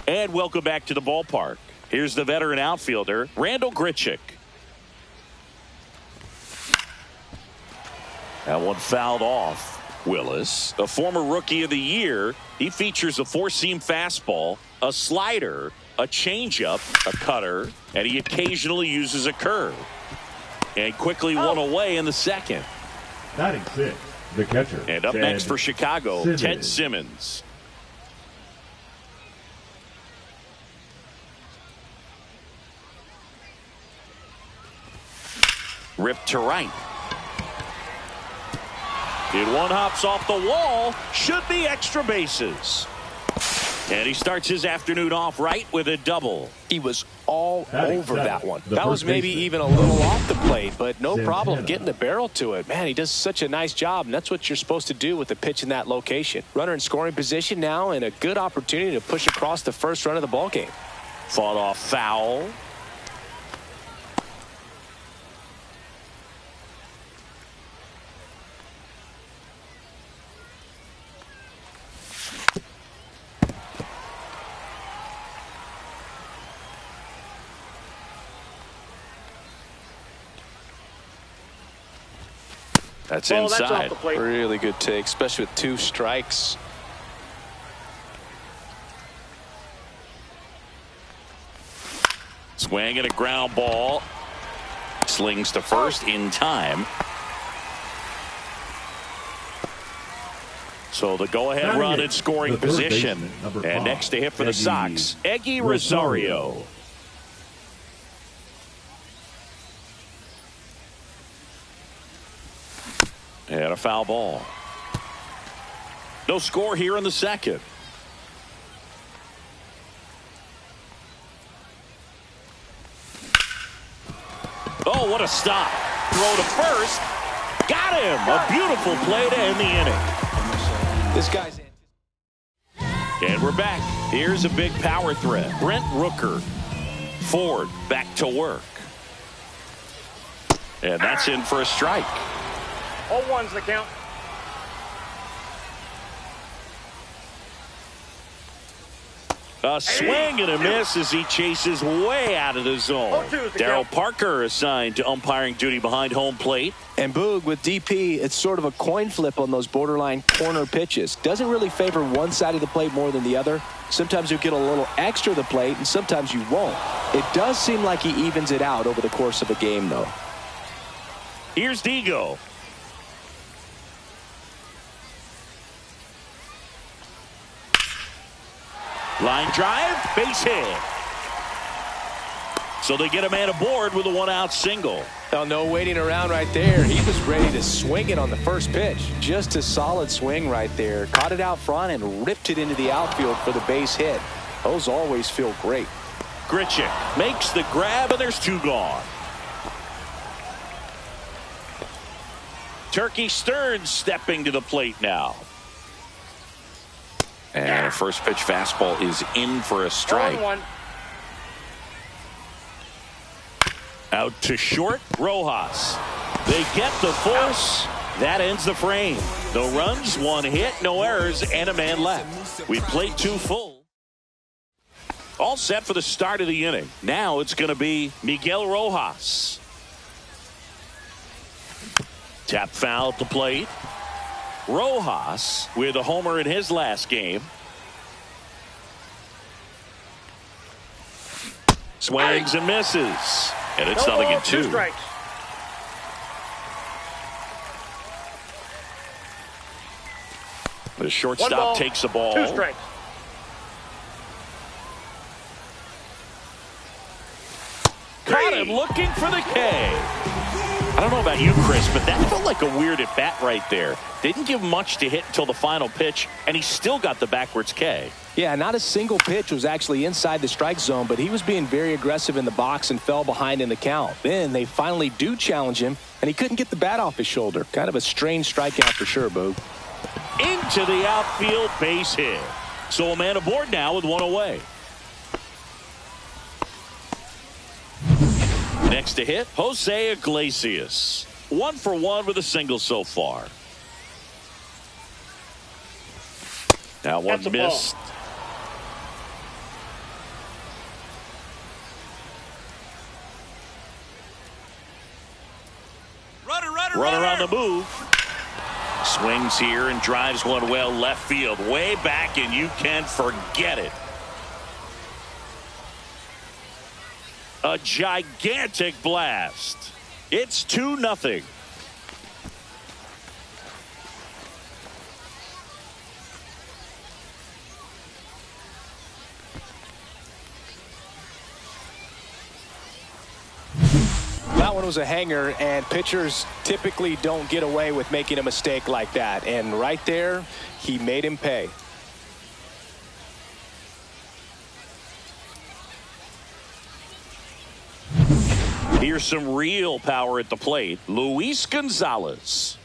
And welcome back to the ballpark. Here's the veteran outfielder, Randal Grichuk. That one fouled off. Willis, a former Rookie of the Year, he features a 4-seam fastball, a slider, a changeup, a cutter, and he occasionally uses a curve. And quickly one away in the second. Batting 6, The catcher. And up Ted next for Chicago, Simmons. Ted Simmons. Ripped to right. And one hops off the wall. Should be extra bases. And he starts his afternoon off right with a double. He was all over that one. The That was first maybe baseman. even a little off the plate, but no problem Santana. getting the barrel to it. Man, he does such a nice job, and that's what you're supposed to do with a pitch in that location. Runner in scoring position now, and a good opportunity to push across the first run of the ballgame. Fought off foul. That's Ball, that's off inside. the plate. Really good take, especially with 2 strikes. Swing and a ground ball. Slings to first in time. So the go-ahead Batting run it, in scoring the third position. baseman, number And 5, next to hit for the Eggy Sox, Eggy Rosario. And a foul ball. No score here in the second. Oh, what a stop. Throw to first. Got him. A beautiful play to end the inning. This guy's... And we're back. Here's a big power threat. Brent Rooker. Ford back to work. And that's in for a strike. 0-1's the count. A swing and a miss as he chases way out of the zone. 0-2 is the Darryl count. Parker assigned to umpiring duty behind home plate. And Boog, with DP, it's sort of a coin flip on those borderline corner pitches. Doesn't really favor one side of the plate more than the other. Sometimes you get a little extra the plate, and sometimes you won't. It does seem like he evens it out over the course of a game, though. Here's Digo. Line drive, base hit. So they get a man aboard with a one-out single. Now, no waiting around right there. He was ready to swing it on the first pitch. Just a solid swing right there. Caught it out front and ripped it into the outfield for the base hit. Those always feel great. Grichuk makes the grab, and there's 2 gone. Turkey Stearns stepping to the plate now. And a first pitch fastball is in for a strike. 1-1. Out to short, Rojas. They get the force. That ends the frame. No runs, 1 hit, no errors, and a man left. We played 2 full. All set for the start of the inning. Now it's going to be Miguel Rojas. Tap foul at the plate. Rojas with a homer in his last game. Swings and misses. And it's No nothing in balls, 2 2. strikes. The 1 shortstop ball, takes the ball. 2 strikes. Caught him looking for the K. I don't know about you, Chris, but that felt like a weird at bat right there. Didn't give much to hit until the final pitch, and he still got the backwards K. Yeah, not a single pitch was actually inside the strike zone, but he was being very aggressive in the box and fell behind in the count. Then they finally do challenge him, and he couldn't get the bat off his shoulder. Kind of a strange strikeout for sure, Boog. Into the outfield, base hit. So a man aboard now with 1 away. Next to hit, Jose Iglesias. 1 for 1 with a single so far. Now one That's a ball. missed. Runner on the move. Swings here and drives one well left field. Way back, and you can forget it. A gigantic blast. It's 2-0. one was a hanger, and pitchers typically don't get away with making a mistake like that. And right there, he made him pay. Here's some real power at the plate. Luis Gonzalez.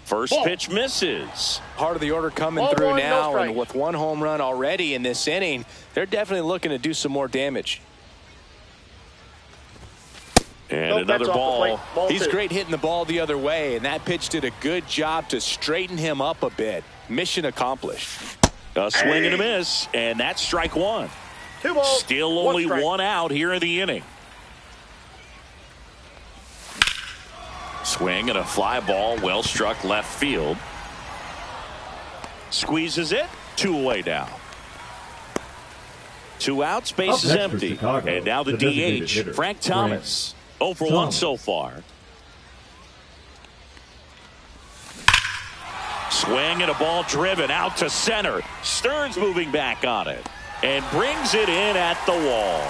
First pitch misses. Part of the order coming through now, and with one home run already in this inning, they're definitely looking to do some more damage. And another ball. He's great hitting the ball the other way, and that pitch did a good job to straighten him up a bit. Mission accomplished. A swing and a miss, and that's strike one. 2 balls. Still only one out here in the inning. Swing and a fly ball, well struck left field. Squeezes it. 2 away now. 2 outs, base is empty. Chicago, And now the DH, hitter, Frank Thomas. 0 for 1 so far. Swing and a ball driven out to center. Stearns moving back on it and brings it in at the wall.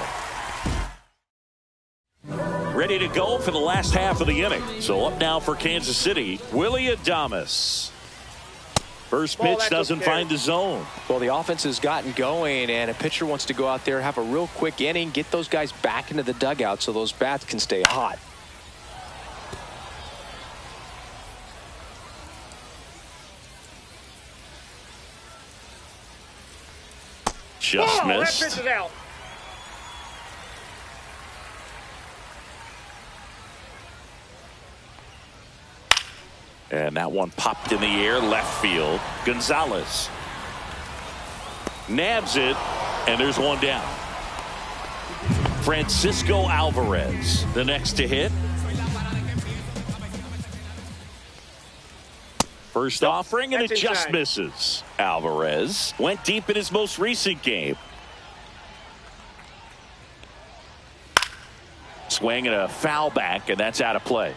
Ready to go for the last half of the inning. So up now for Kansas City, Willy Adames. First pitch doesn't find the zone. Well, the offense has gotten going, and a pitcher wants to go out there, have a real quick inning, get those guys back into the dugout so those bats can stay hot. Just missed. That pitch is out. And that one popped in the air, left field. Gonzalez nabs it, and there's one down. Francisco Alvarez, the next to hit. First offering, and it just misses. Alvarez went deep in his most recent game. Swing and a foul back, and that's out of play.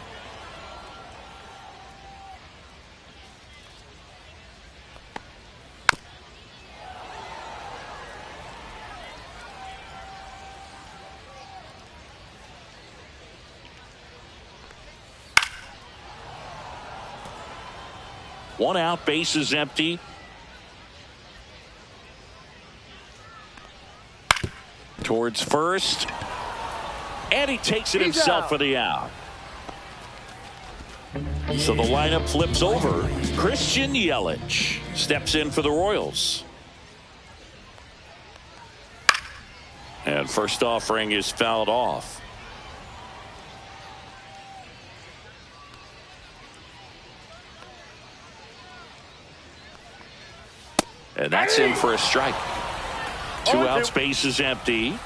One out, base is empty. Towards first. And he takes it himself for the out. So the lineup flips over. Christian Yelich steps in for the Royals. And first offering is fouled off. And that's in for a strike. 2 outs, base is empty.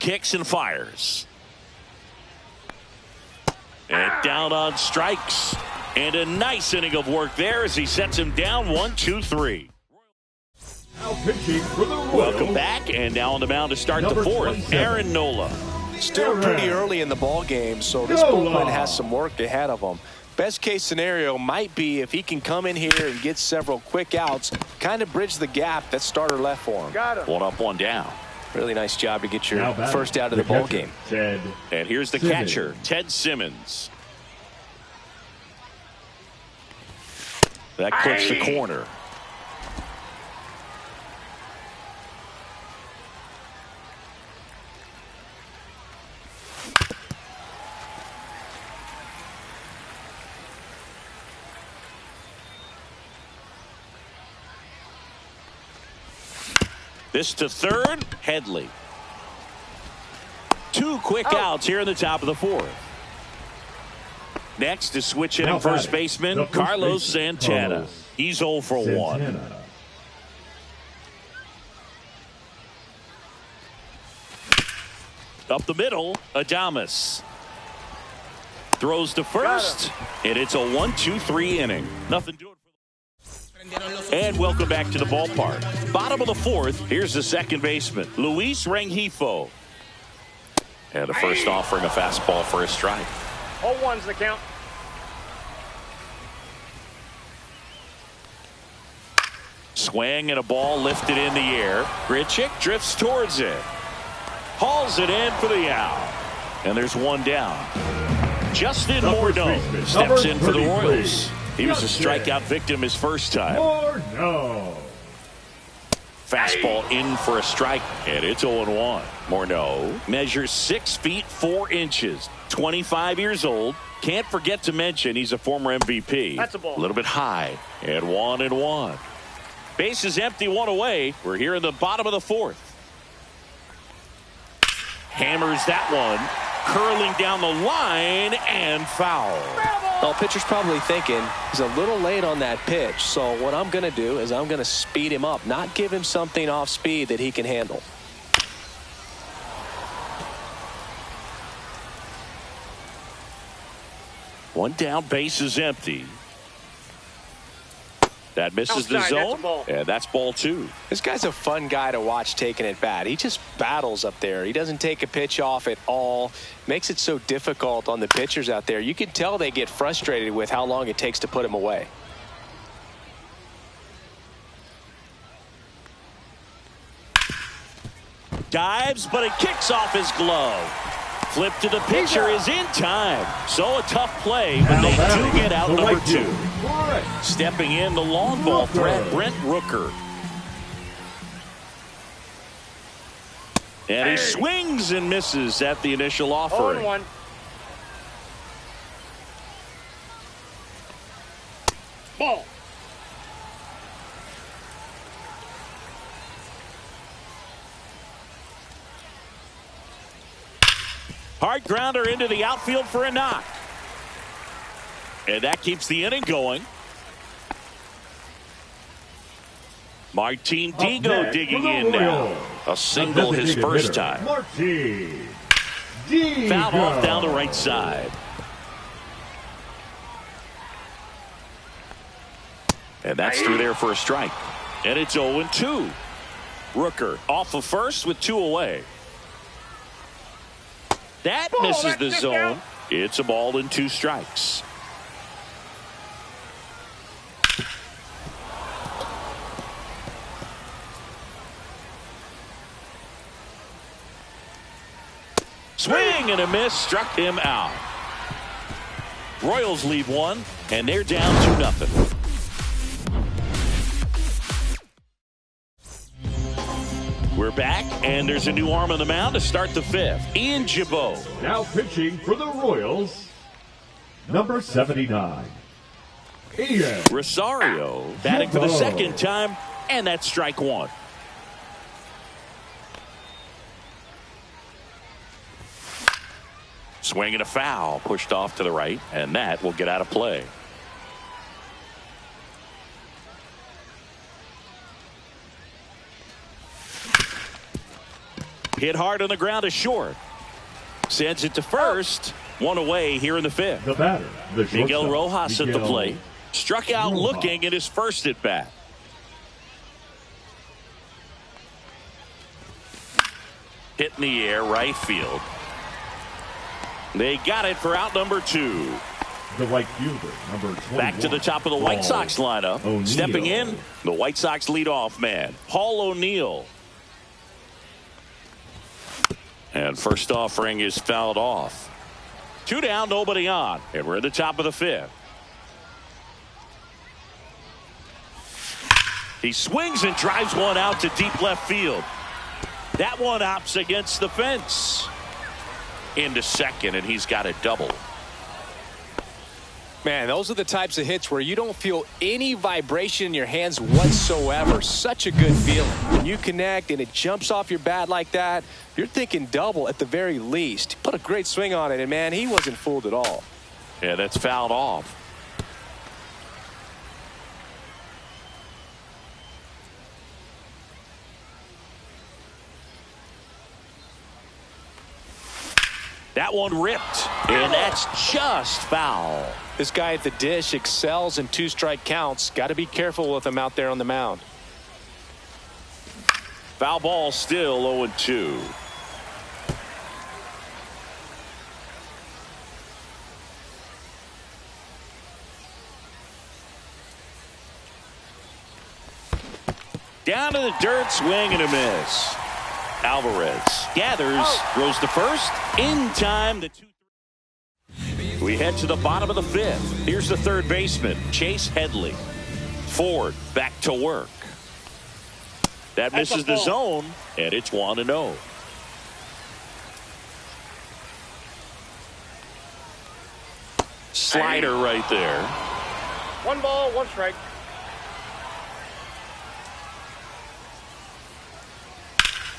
Kicks and fires. And down on strikes. And a nice inning of work there as he sets him down 1, 2, 3. Now pitching for the Royals. Welcome back, and now on the mound to start the fourth, Aaron Nola. Still pretty early in the ball game, so this bullpen has some work ahead of them. Best case scenario might be if he can come in here and get several quick outs, kind of bridge the gap that starter left for him. Got him. 1 up, 1 down. Really nice job to get your Now batting, first out of the ball game. Ted And here's the Simmons. catcher, Ted Simmons. That clips the corner. This to third, Headley. 2 quick outs here in the top of the fourth. Next to switch hitting Now first batting, baseman, the first Carlos baseman, Santana. Carlos He's 0 for 1. Santana. Up the middle, Adames. Throws to first, and it's a 1-2-3 inning. Nothing doing. And welcome back to the ballpark. Bottom of the fourth, here's the second baseman, Luis Rengifo. And the first offering, a fastball for a strike. 0-1's the count. Swing and a ball lifted in the air. Grichuk drifts towards it. Hauls it in for the out. And there's one down. Justin Morneau steps in for the Royals. He was a strikeout victim his first time. Morneau. Fastball in for a strike, and it's 0-1. Morneau measures 6 feet 4 inches, 25 years old. Can't forget to mention he's a former MVP. That's a ball. A little bit high, and 1-1. Bases empty, 1 away. We're here in the bottom of the 4th. Hammers that one, curling down the line, and foul. Well, pitcher's probably thinking he's a little late on that pitch. So what I'm going to do is I'm going to speed him up, not give him something off speed that he can handle. One down, base is empty. That misses the Outside, zone, that's a ball. and that's ball 2. This guy's a fun guy to watch taking at bat. He just battles up there. He doesn't take a pitch off at all. Makes it so difficult on the pitchers out there. You can tell they get frustrated with how long it takes to put him away. Dives, but it kicks off his glove. Flip to the pitcher is in time. So a tough play, but they do get out number 2. Stepping in, the long ball threat, Brent Rooker. And he swings and misses at the initial offering. 0-1. Ball. Hard grounder into the outfield for a knock. And that keeps the inning going. Martin Digo digging in now. A single his first time. Martin Fouled off down the right side. And that's through there for a strike. And it's 0-2. Rooker off of first with 2 away. That misses the zone. It's a ball and 2 strikes. Swing and a miss, struck him out. Royals lead 1, and they're down 2-0. We're back, and there's a new arm on the mound to start the 5th. Ian Gibaut. Now pitching for the Royals, number 79. Ian Rosario batting for the Gibaut. second time, and that's strike 1. Swing and a foul, pushed off to the right, and that will get out of play. Hit hard on the ground is short. Sends it to first. 1 away here in the 5th. The batter, the Miguel shortstop, Rojas at the Miguel plate. Struck out Rojas. looking at his first at bat. Hit in the air, right field. They got it for out number 2. The right fielder, number 21. Back to the top of the White Sox lineup. O'Neill. Stepping in, the White Sox leadoff man, Paul O'Neill. And first offering is fouled off. 2 down, nobody on. And we're at the top of the 5th. He swings and drives one out to deep left field. That one hops against the fence. Into second, and he's got a double. Man, those are the types of hits where you don't feel any vibration in your hands whatsoever. Such a good feeling. When you connect and it jumps off your bat like that, you're thinking double at the very least. Put a great swing on it, and man, he wasn't fooled at all. Yeah, that's fouled off. That one ripped, and that's just foul. This guy at the dish excels in 2-strike counts. Got to be careful with him out there on the mound. Foul ball, still 0-2. Down to the dirt, swing and a miss. Alvarez gathers, throws to first, in time. We head to the bottom of the fifth. Here's the third baseman, Chase Headley. Ford back to work. That misses the zone, and it's 1-0. Slider right there. 1 ball, 1 strike.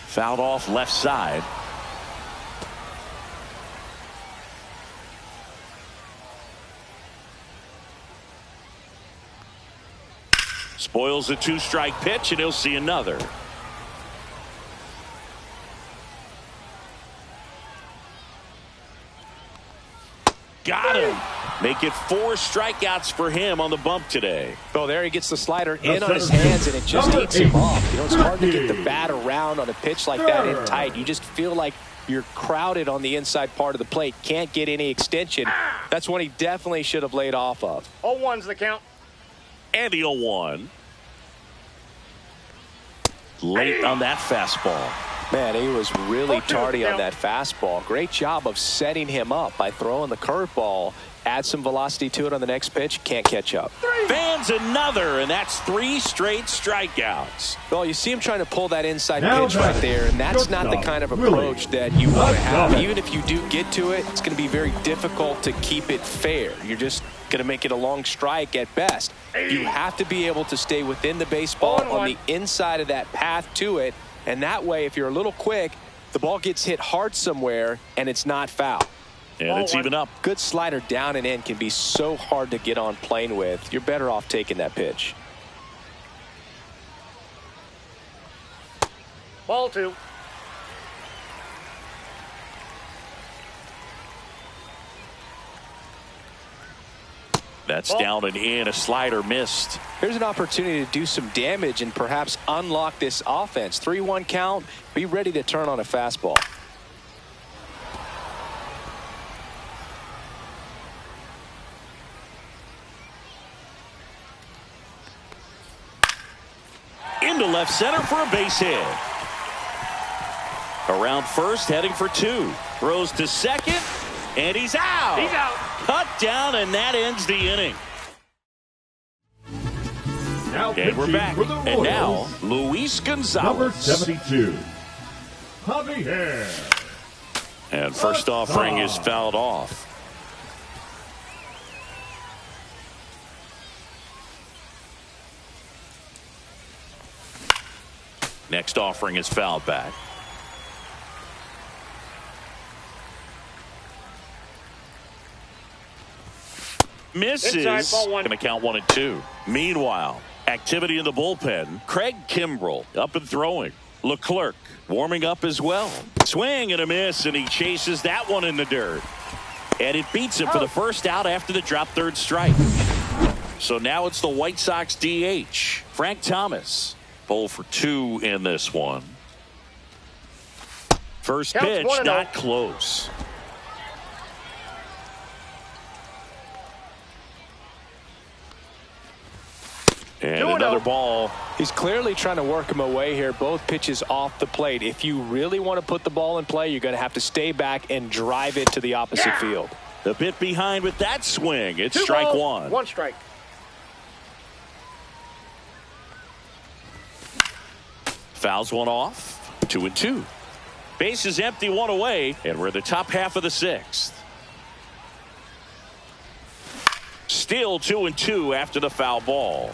Fouled off left side. Spoils the 2-strike pitch, and he'll see another. Got him. Make it 4 strikeouts for him on the bump today. Oh, there he gets the slider in on his hands, and it just eats him off. You know, it's hard to get the bat around on a pitch like that in tight. You just feel like you're crowded on the inside part of the plate. Can't get any extension. That's one he definitely should have laid off of. 0-1's the count. And the 0-1. Late on that fastball. Man, he was really tardy on that fastball. Great job of setting him up by throwing the curveball. Add some velocity to it on the next pitch. Can't catch up. Fans another, and that's 3 straight strikeouts. Well, you see him trying to pull that inside pitch right there, and that's not the kind of approach that you want to have. Even if you do get to it, it's going to be very difficult to keep it fair. You're just going to make it a long strike at best. You have to be able to stay within the baseball on the inside of that path to it, and that way, if you're a little quick, the ball gets hit hard somewhere, and it's not foul. And it's even up. Good slider down and in can be so hard to get on plane with. You're better off taking that pitch. Ball 2. That's down and in. A slider missed. Here's an opportunity to do some damage and perhaps unlock this offense. 3-1 count. Be ready to turn on a fastball. Into left center for a base hit. Around first, heading for 2. Throws to second, and he's out. He's out. Cut down, and that ends the inning. Now And we're back. for the And now, Royals, Luis number Gonzalez. 72, Javier. And first offering is fouled off. Next offering is fouled back. Misses. Inside, ball 1. Going to count 1 and 2. Meanwhile, activity in the bullpen. Craig Kimbrell up and throwing. Leclerc warming up as well. Swing and a miss, and he chases that one in the dirt. And it beats him for the first out after the drop third strike. So now it's the White Sox DH, Frank Thomas. 0 for 2 in this one. First Counts pitch, 1-0. not close. And 2-0. another ball. He's clearly trying to work him away here. Both pitches off the plate. If you really want to put the ball in play, you're going to have to stay back and drive it to the opposite field. A bit behind with that swing. It's 2 strike balls, 1. 1 strike. Fouls one off. 2 and 2. Base is empty, 1 away, and we're in the top half of the 6th. Still 2 and 2 after the foul ball.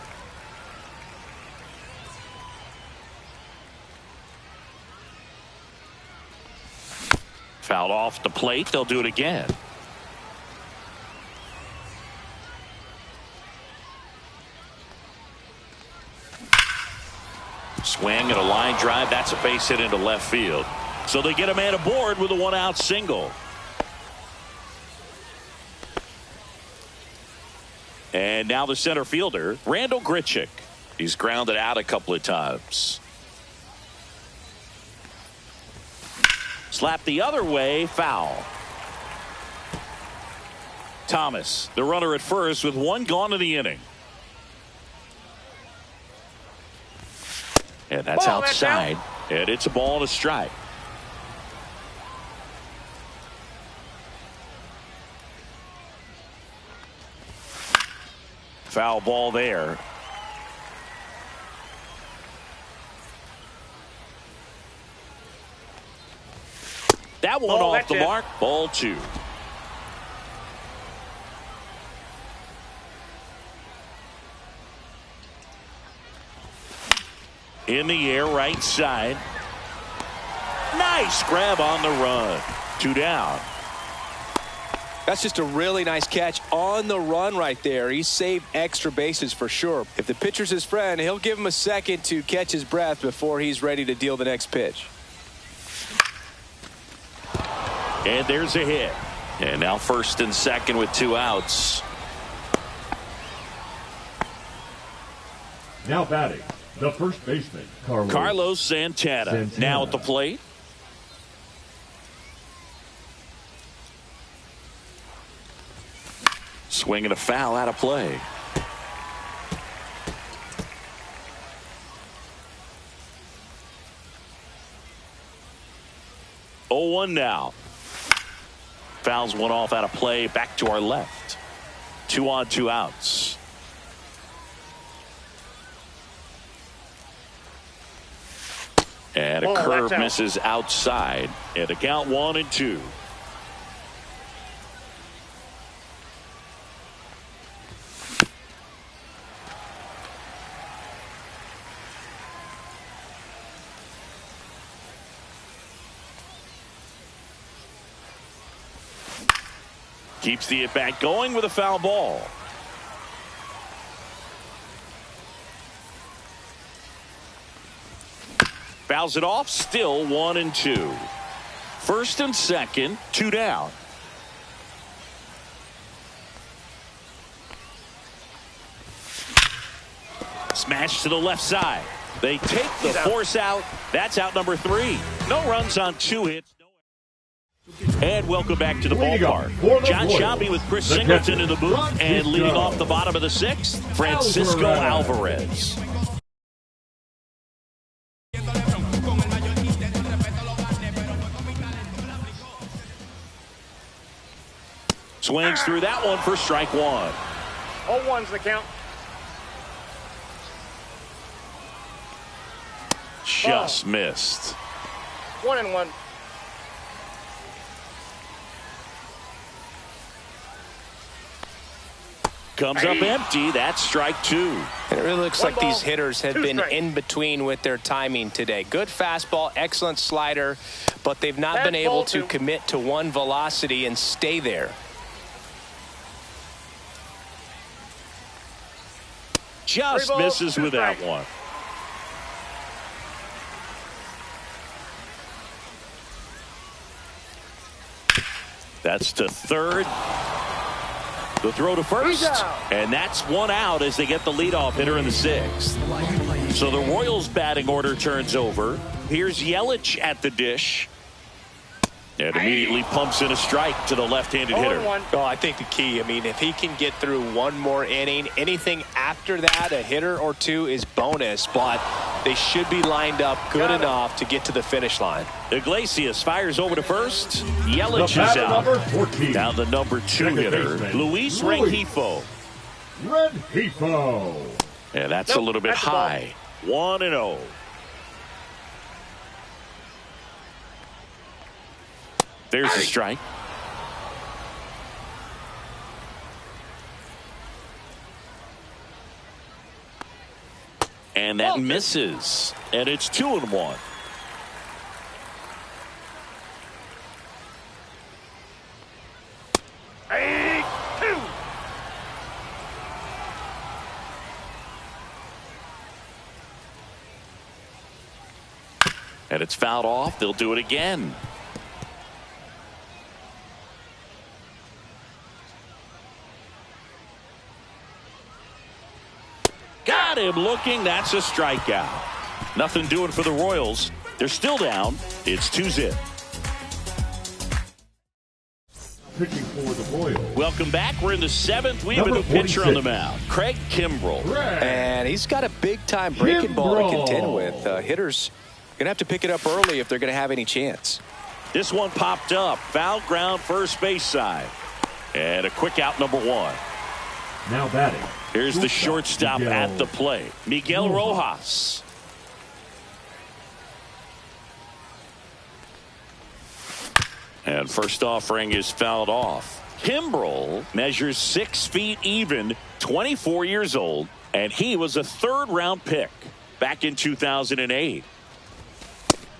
Fouled off the plate. They'll do it again. Swing and a line drive. That's a base hit into left field. So they get a man aboard with a 1-out single. And now the center fielder, Randall Grichuk. He's grounded out a couple of times. Slap the other way, foul. Thomas, the runner at first with 1 gone in the inning. And that's Ball, outside. And it's a ball and a strike. Foul ball there. That one off the mark. Ball 2. In the air, right side. Nice grab on the run. 2 down. That's just a really nice catch on the run right there. He saved extra bases for sure. If the pitcher's his friend, he'll give him a second to catch his breath before he's ready to deal the next pitch. And there's a hit. And now first and second with 2 outs. Now batting, the first baseman, Carlos Santana. Now at the plate. Swinging a foul out of play. Oh, 1 now. Fouls one off out of play. Back to our left. 2 on, 2 outs. And a curve misses outside. And the count 1-2. Keeps the at-bat going with a foul ball. Fouls it off, still 1-2. First and second, 2 down. Smash to the left side. They take the force out. That's out number 3. No runs on 2 hits. And welcome back to the ballpark. John Shambi with Chris Singleton in the booth. And leading off the bottom of the 6th, Francisco Alvarez. Swings through that one for strike 1. 0-1's the count. Just missed. 1-1. Comes up empty. That's strike 2. And it really looks like these hitters have been in between with their timing today. Good fastball, excellent slider, but they've not been able to commit to one velocity and stay there. Just misses with that one. That's to third. The throw to first, and that's 1 out as they get the leadoff hitter in the 6th. So the Royals batting order turns over. Here's Yelich at the dish. And immediately pumps in a strike to the left-handed hitter. Oh, I think the key, I mean, if he can get through one more inning, anything after that, a hitter or 2 is bonus, but they should be lined up good enough to get to the finish line. Iglesias fires over to first. Yelich is out. Now the number 2 hitter, Luis Rengifo. And that's a little bit high. 1-0. There's a strike. And that misses. And it's 2-1. And it's fouled off. They'll do it again. Got him looking. That's a strikeout. Nothing doing for the Royals. They're still down. It's 2-0. Pitching for the Royals. Welcome back. We're in the 7th. We have a new pitcher on the mound, Craig Kimbrell. And he's got a big-time breaking ball to contend with. Hitters going to have to pick it up early if they're going to have any chance. This one popped up. Foul ground, first base side. And a quick out, number 1. Now batting. Here's the shortstop at the plate, Miguel Rojas. And first offering is fouled off. Kimbrell measures 6 feet even, 24 years old, and he was a 3rd-round pick back in 2008.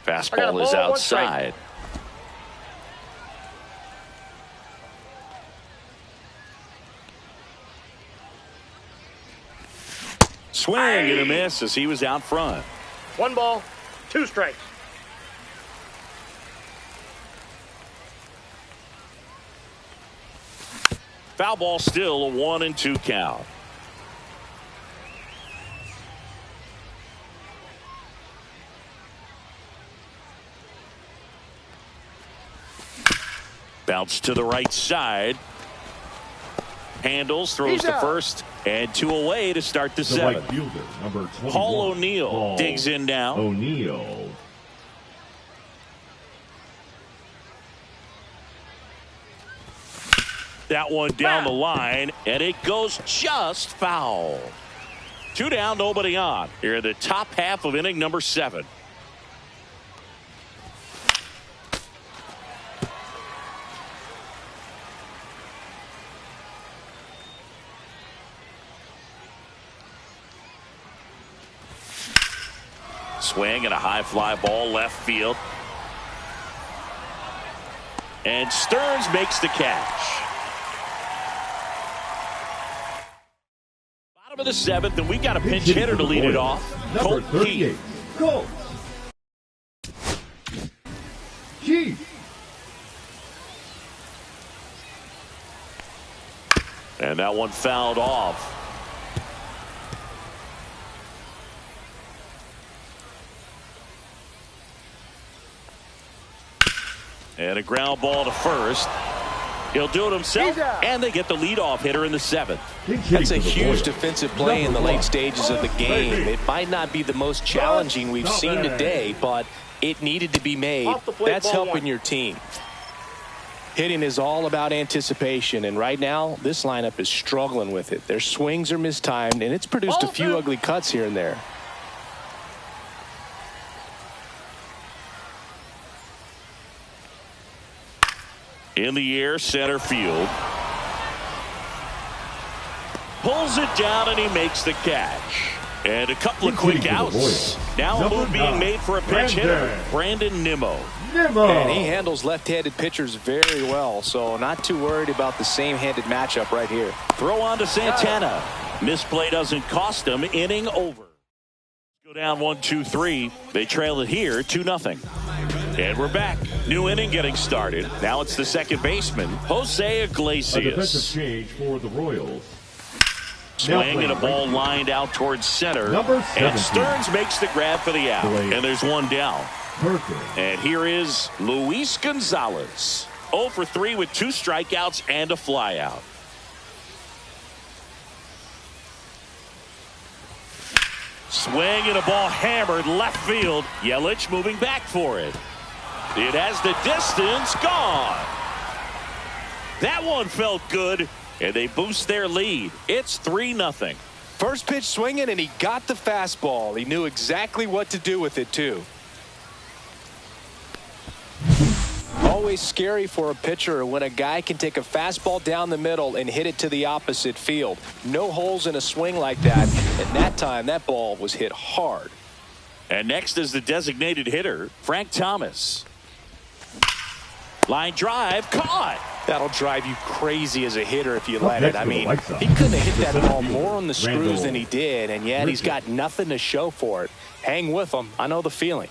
Fastball is outside. Swing and a miss as he was out front. 1 ball, 2 strikes. Foul ball, still a 1-2 count. Bounce to the right side. Handles, throws to first, and 2 away to start the 7th. Right fielder, number 21, Paul O'Neill digs in now. O'Neill. That one down the line, and it goes just foul. 2 down, nobody on. Here in the top half of inning number 7. Swing and a high fly ball left field. And Stearns makes the catch. Bottom of the 7th, and we've got a pinch hitter to lead it off. Number 38, Colt Keith. And that one fouled off. And a ground ball to first. He'll do it himself, and they get the leadoff hitter in the 7th. That's a huge defensive play in the late stages of the game. It might not be the most challenging we've seen today, but it needed to be made. That's helping your team. Hitting is all about anticipation, and right now, this lineup is struggling with it. Their swings are mistimed, and it's produced a few ugly cuts here and there. In the air, center field. Pulls it down, and he makes the catch. And a couple of quick outs. Now a move being made for a pinch hitter, Brandon Nimmo. And he handles left-handed pitchers very well, so not too worried about the same-handed matchup right here. Throw on to Santana. Misplay doesn't cost him. Inning over. Go down 1-2-3. They trail it here 2-0. And we're back. New inning getting started. Now it's the second baseman, Jose Iglesias. A defensive change for the Royals. Swing and a ball lined out towards center. And Stearns makes the grab for the out. And there's one down. Perfect. And here is Luis Gonzalez. 0 for 3 with 2 strikeouts and a flyout. Swing and a ball hammered left field. Yelich moving back for it. It has the distance, gone. That one felt good, and they boost their lead. It's 3-0. First pitch swinging, and he got the fastball. He knew exactly what to do with it, too. Always scary for a pitcher when a guy can take a fastball down the middle and hit it to the opposite field. No holes in a swing like that, and that time that ball was hit hard. And next is the designated hitter, Frank Thomas. Line drive, caught. That'll drive you crazy as a hitter if you let it. I mean, he couldn't have hit that ball more on the screws than he did, and yet he's got nothing to show for it. Hang with him. I know the feeling.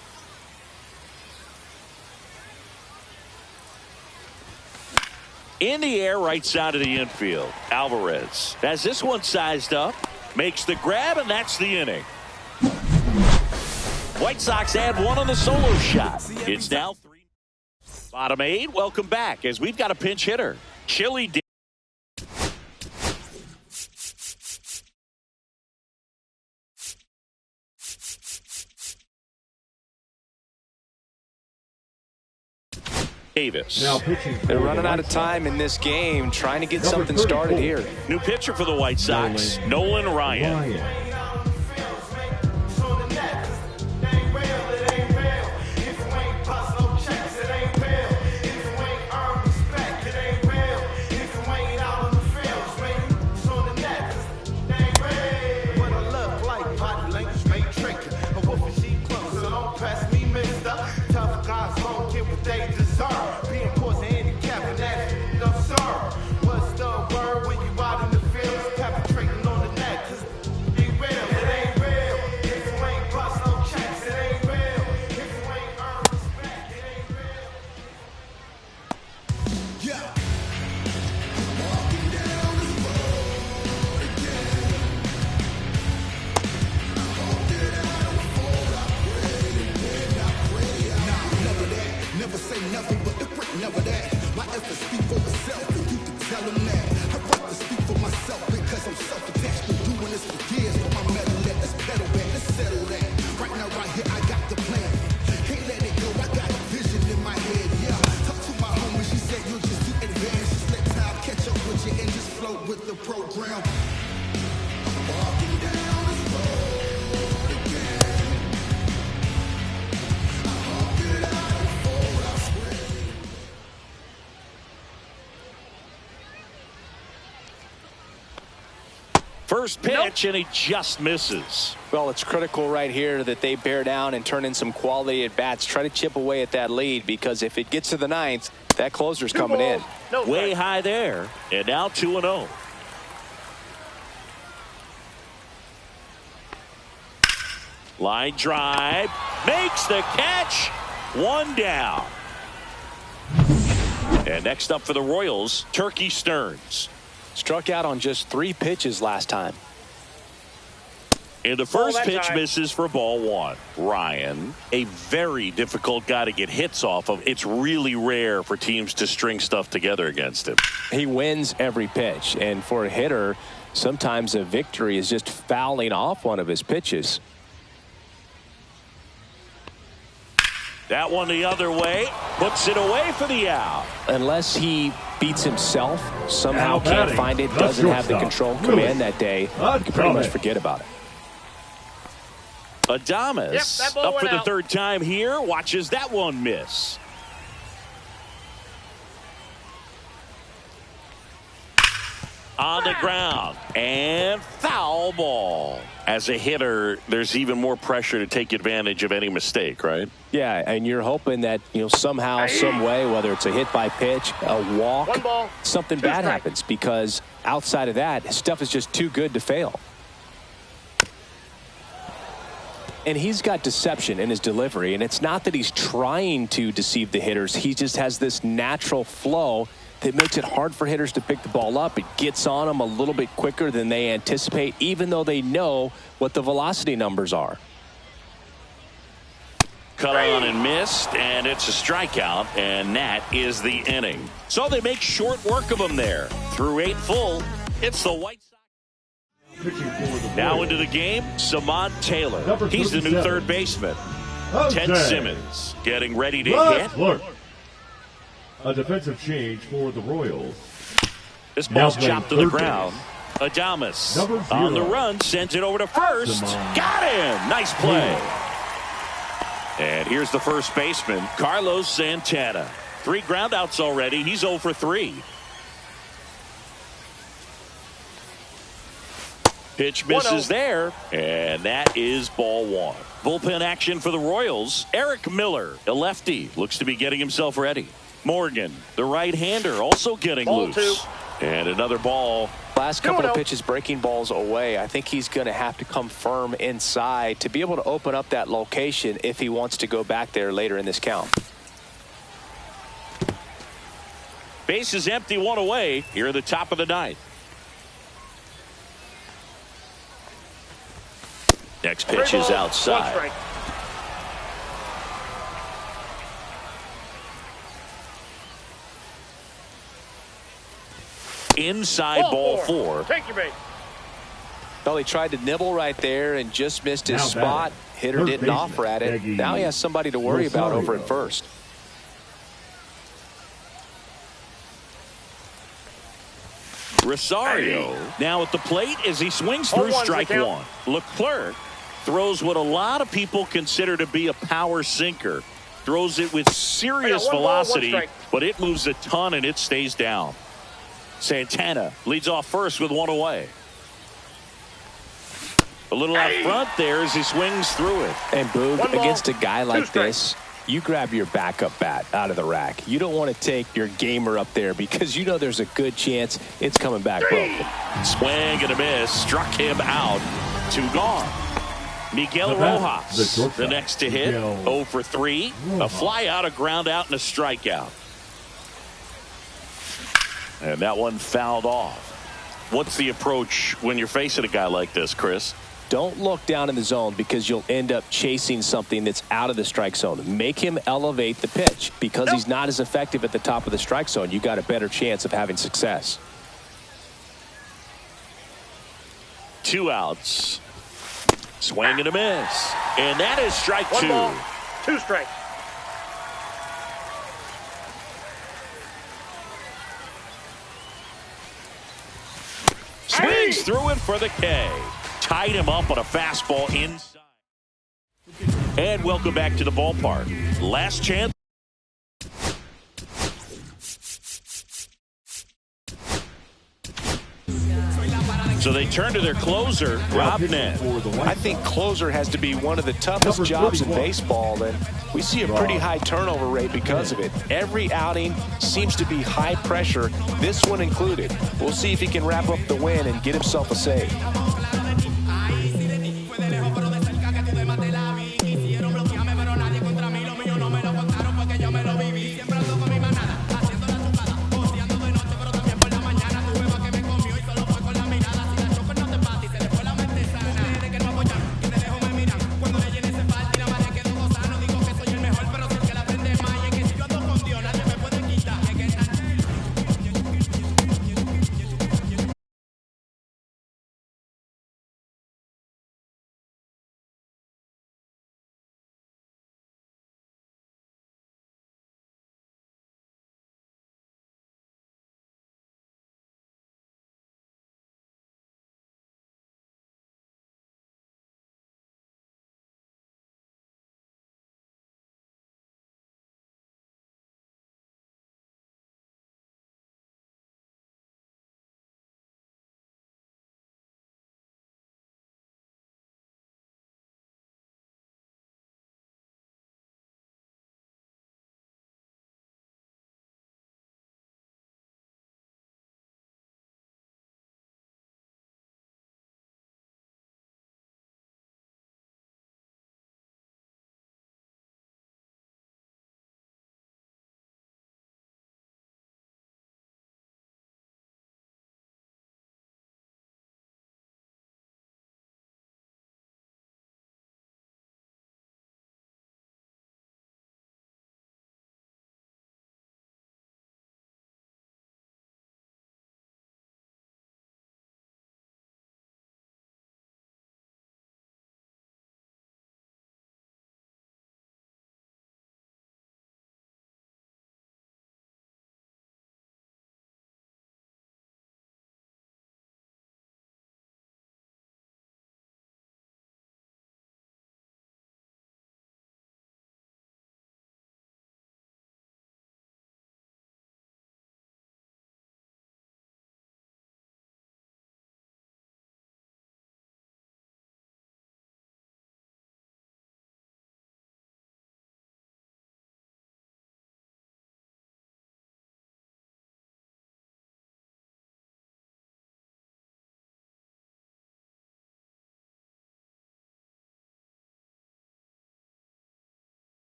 In the air, right side of the infield. Alvarez has this one sized up, makes the grab, and that's the inning. White Sox add one on the solo shot. It's now 3. Bottom 8, welcome back as we've got a pinch hitter. Chili Davis. Now pitching. They're running out of time in this game, trying to get something started here. New pitcher for the White Sox, Nolan Ryan. First pitch, and he just misses. Well, it's critical right here that they bear down and turn in some quality at bats. Try to chip away at that lead, because if it gets to the ninth, that closer's coming in. Way high there, and now 2-0. Line drive, makes the catch, one down. And next up for the Royals, Turkey Stearns. Struck out on just 3 pitches last time. And the first pitch misses for ball 1. Ryan, a very difficult guy to get hits off of. It's really rare for teams to string stuff together against him. He wins every pitch, and for a hitter, sometimes a victory is just fouling off one of his pitches. That one the other way, puts it away for the out. Unless he beats himself, somehow can't find it, doesn't have the control command that day, you can pretty much forget about it. Adames up for the third time here, watches that one miss. On the ground, and foul ball. As a hitter, there's even more pressure to take advantage of any mistake, right? Yeah, and you're hoping that, somehow, some way, whether it's a hit by pitch, a walk, something bad happens, because outside of that, stuff is just too good to fail. And he's got deception in his delivery, and it's not that he's trying to deceive the hitters. He just has this natural flow that makes it hard for hitters to pick the ball up. It gets on them a little bit quicker than they anticipate, even though they know what the velocity numbers are. Cut on and missed, and it's a strikeout, and that is the inning. So they make short work of him there. Through 8 full, it's the White Sox. Now into the game, Samad Taylor. He's the new third baseman. Ted Simmons getting ready to hit. Look. A defensive change for the Royals. This ball's chopped to the ground. Adames on the run, sends it over to first. Got him! Nice play. And here's the first baseman, Carlos Santana. 3 groundouts already. He's 0 for 3. Pitch misses there, and that is ball 1. Bullpen action for the Royals. Eric Miller, a lefty, looks to be getting himself ready. Morgan, the right-hander, also getting loose. 2. And another ball. Last couple of pitches breaking balls away. I think he's going to have to come firm inside to be able to open up that location if he wants to go back there later in this count. Base is empty, 1 away here at the top of the 9th. Next pitch is outside. inside ball four. Take your bait. Well, he tried to nibble right there and just missed his Now spot. Hitter didn't offer at it. Now he has somebody to worry about over at first. Rosario now at the plate as he swings through strike one. Leclerc throws what a lot of people consider to be a power sinker. Throws it with serious velocity, but it moves a ton and it stays down. Santana leads off first with one away. A little out front there as he swings through it. And Boog, against a guy like this, you grab your backup bat out of the rack. You don't want to take your gamer up there because you know there's a good chance it's coming back broken. Swing and a miss. Struck him out. 2 gone. Miguel Rojas, the next to hit. 0 for 3. A fly out, a ground out, and a strikeout. And that one fouled off. What's the approach when you're facing a guy like this, Chris? Don't look down in the zone because you'll end up chasing something that's out of the strike zone. Make him elevate the pitch. Because he's not as effective at the top of the strike zone, you got a better chance of having success. 2 outs. Swing and a miss. And that is strike 2. 1 ball, 2 strikes. Swings through it for the K. Tied him up on a fastball inside. And welcome back to the ballpark. Last chance. So they turn to their closer, Rob Nett. I think closer has to be one of the toughest jobs in baseball, and we see a pretty high turnover rate because of it. Every outing seems to be high pressure, this one included. We'll see if he can wrap up the win and get himself a save.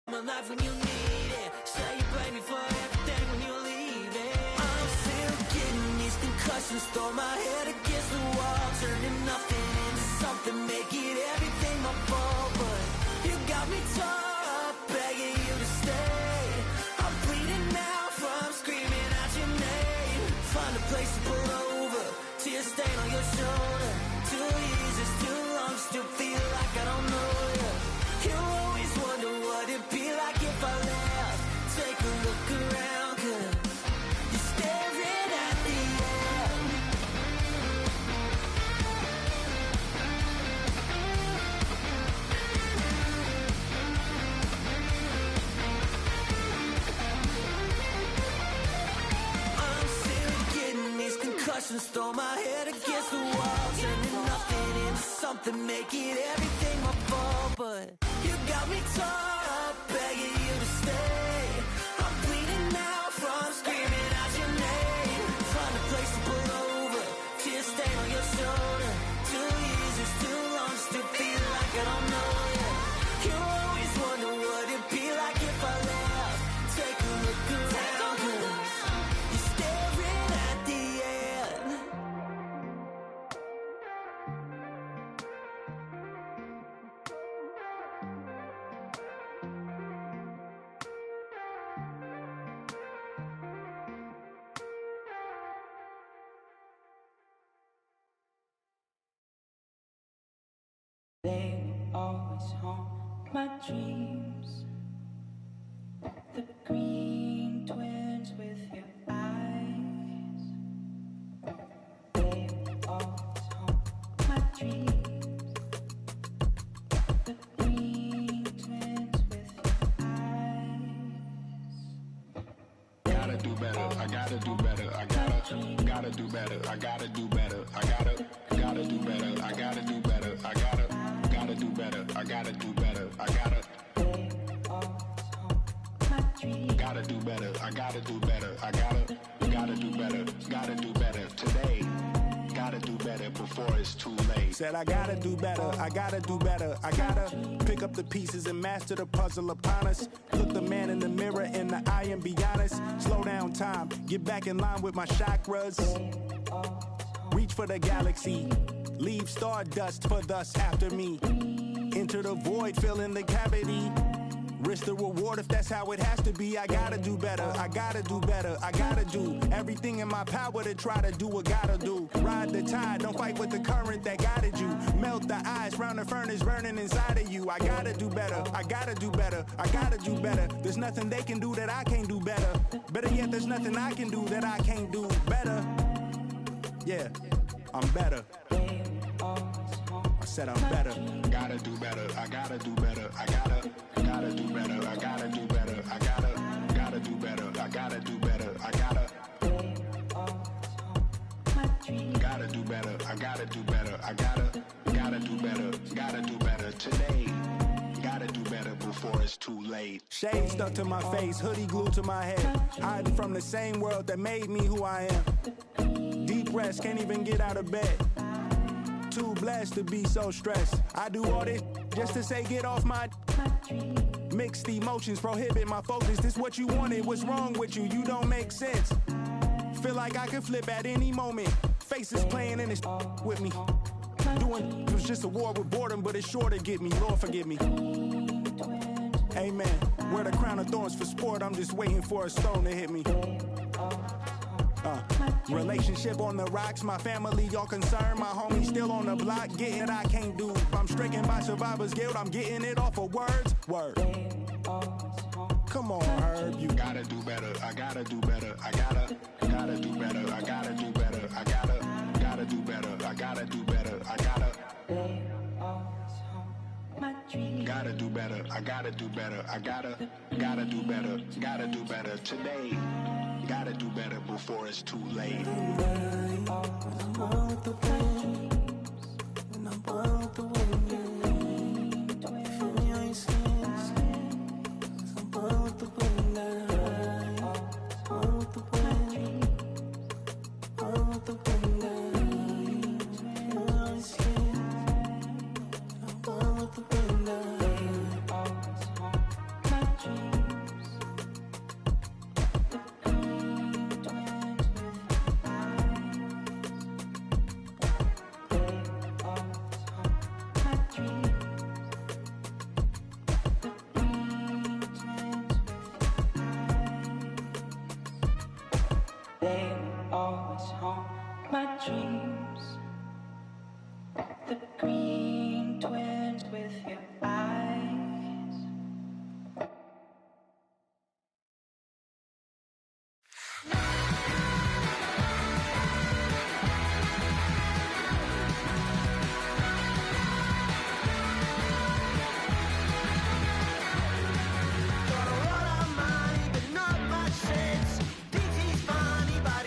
My life when you need it. Say you blame me for everything when you're leaving. I'm still getting these concussions. Throw my head against the wall, turning nothing into something, make it everything my fault. But you got me tore up, begging you to stay. I'm bleeding now from screaming out your name. Find a place to pull over, tear stain on your shoulder. 2 years is too long, still feel like I don't know you. You always wonder what it'd be like if I left. Take a look around, 'cause you're staring at the end. I'm still getting these concussions. Throw my head against the wall, turning nothing into something, make it everything my fault. But you got me tore up, begging you to stay. I'm bleeding now from screaming out your name. Find a place to pull over, tear stain on your shoulder. 2 years is too long, still feel like I don't know you. You always wonder what it'd be like if I left. Take a look around, 'cause you're staring at the end. They will always haunt my dreams. The green twins with your eyes. They will always haunt my dreams. The green twins with your eyes. Gotta do better, I gotta do better, I gotta do better, I gotta do better, I gotta do better, I gotta do better, I gotta do better, I gotta do better, I gotta do better, I gotta do better, I gotta do better today. Gotta do better before it's too late. Said I gotta do better, I gotta do better, I gotta pick up the pieces and master the puzzle upon us. Look the man in the mirror in the eye and be honest. Slow down time, get back in line with my chakras. Reach for the galaxy, leave stardust for thus after me. Enter the void, fill in the cavity. Risk the reward if that's how it has to be. I gotta do better, I gotta do better, I gotta do everything in my power to try to do what gotta do. Ride the tide, don't fight with the current that guided you. Melt the ice round the furnace burning inside of you. I gotta do better, I gotta do better, I gotta do better. There's nothing they can do that I can't do better. Better yet, there's nothing I can do that I can't do better. Yeah, I'm better. I said I'm better. Gotta do better, I gotta do better, I gotta do better, I gotta do better, I gotta do better, I gotta do better, I gotta do better, I gotta do better, I gotta do better today. Gotta do better before it's too late. Shade stuck to my face, hoodie glued to my head. Hiding from the same world that made me who I am. Deep rest, can't even get out of bed. Too blessed to be so stressed. I do all this just to say get off my. Mixed emotions prohibit my focus. This what you wanted, what's wrong with you? You don't make sense. Feel like I can flip at any moment. Faces playing in this with me. Doing it was just a war with boredom, but it's sure to get me. Lord forgive me. Amen. Wear the crown of thorns for sport. I'm just waiting for a stone to hit me. Relationship on the rocks, my family all concerned. My homie still on the block, getting it I can't do. I'm stricken by survivor's guilt, I'm getting it off of words. Word. Come on, Herb, you gotta do better, I gotta do better, I gotta do better, I gotta do better, I gotta do better, I gotta do better, I gotta do better, I gotta do better, I gotta do better today. Gotta do better before it's too late. When I'm with the wind, when I'm with the wind, feel me on your skin. I'm with the wind, I'm with the wind, I'm with the wind, feel me on your skin. I'm with the wind. They will always haunt my dreams. The green twins with your eyes. Got a lot of money, but not much sense. Thinks he's funny, but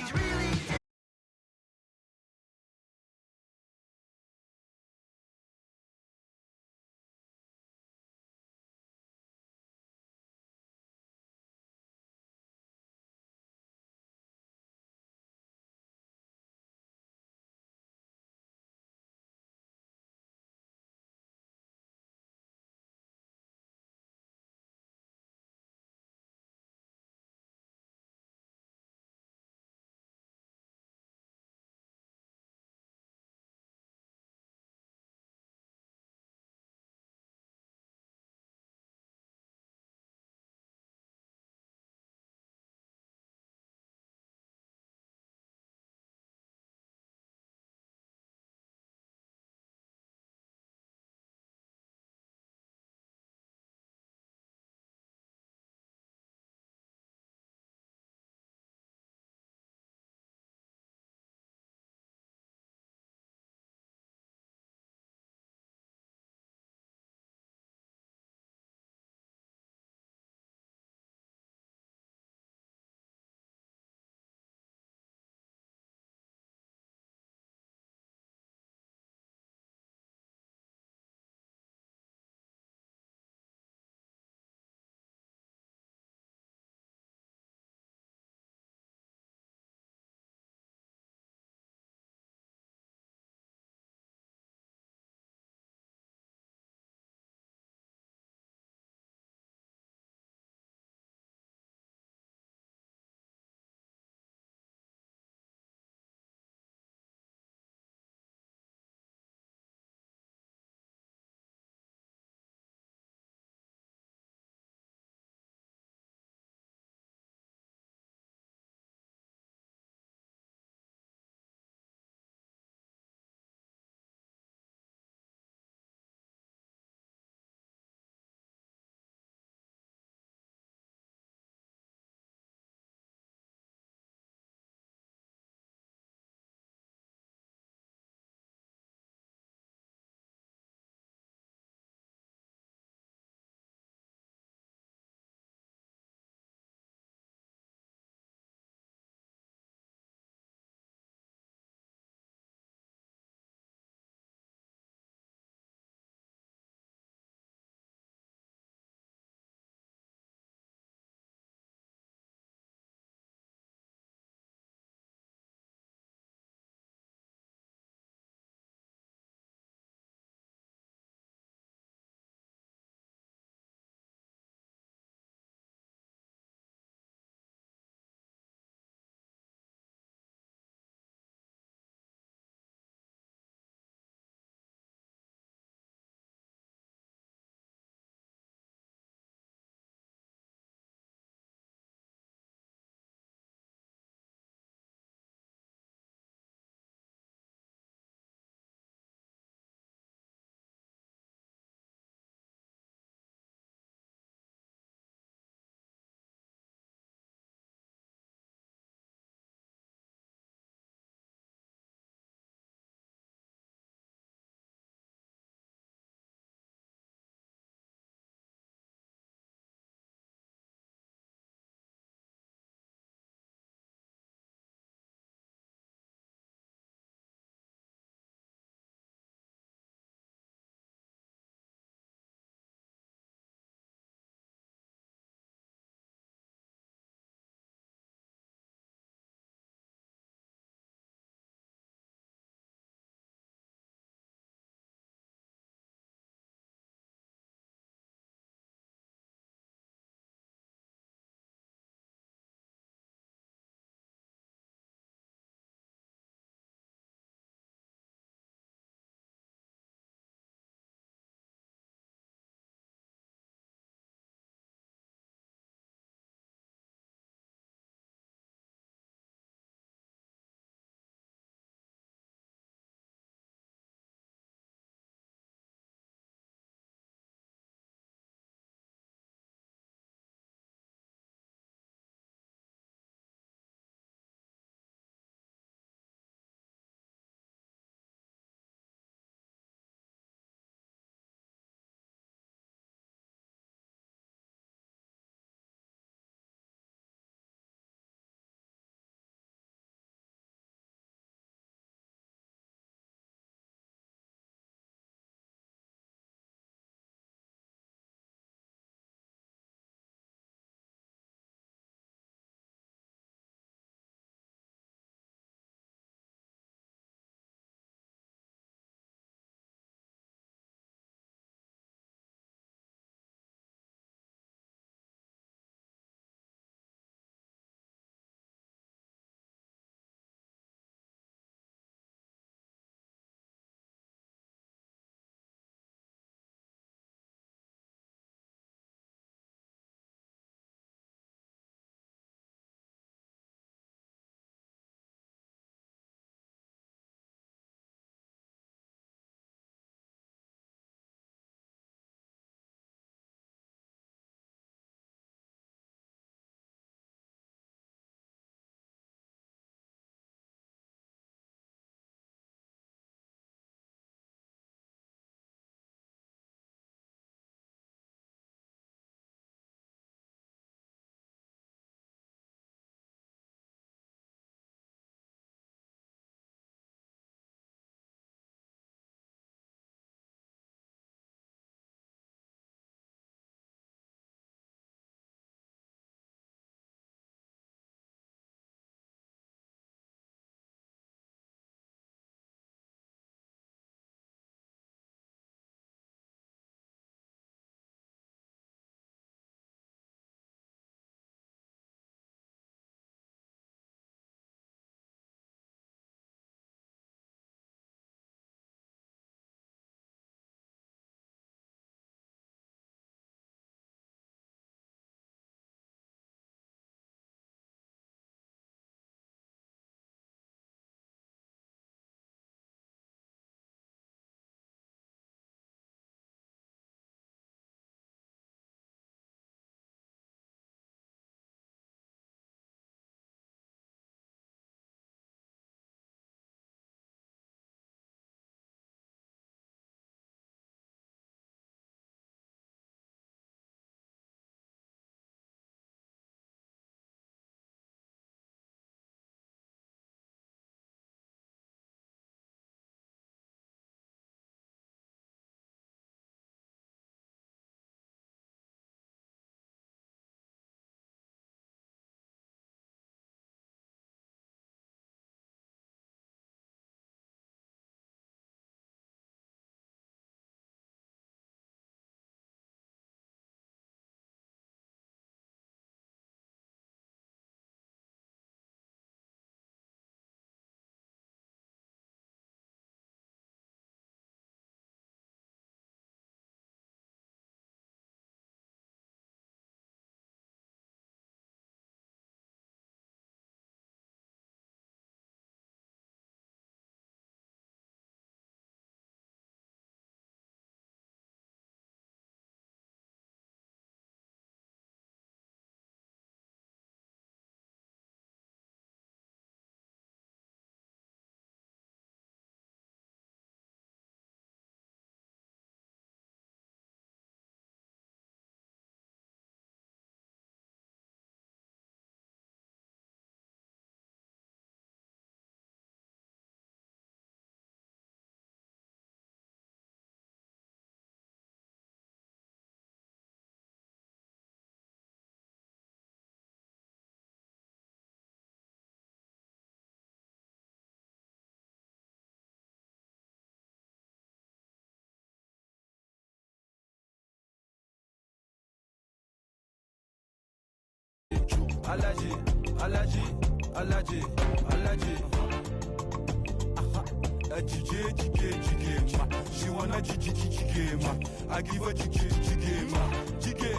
She wanna jiggy ma. I give her jiggy ma. Jiggy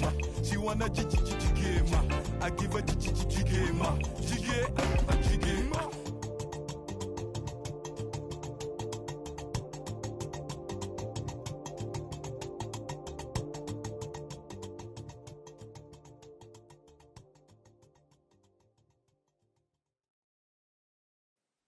ma. She wanna jiggy ma. I give her jiggy ma. Jiggy ma.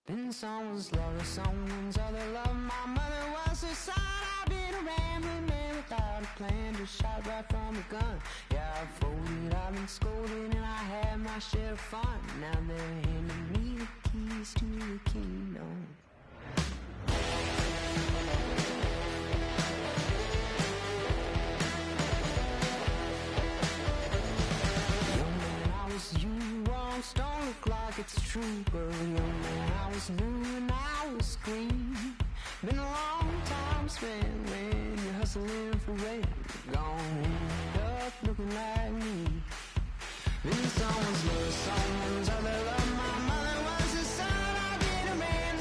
Been someone's love, someone's other love. My mother was her son. I've been a rambling man without a plan, just shot right from a gun. Yeah, I've folded, I've been scolded, and I had my share of fun. Now they're handing me the keys to the kingdom. Young man, I was you, wrong, don't look like it's true, but young man, I was new and I was green. Been a long time spent when you're hustling for rent. Gone end up looking like me. Been someone's love, someone's other love. My mother was the son. I been a man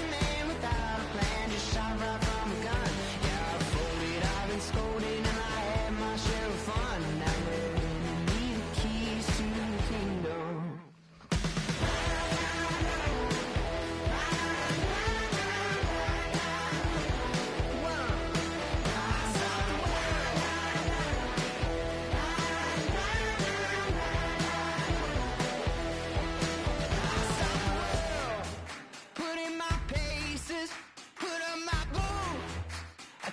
without a plan, just shot right from a gun. Yeah, I've folded, I've been scolded, and I had my share of fun. Now they're handing me the keys to the kingdom.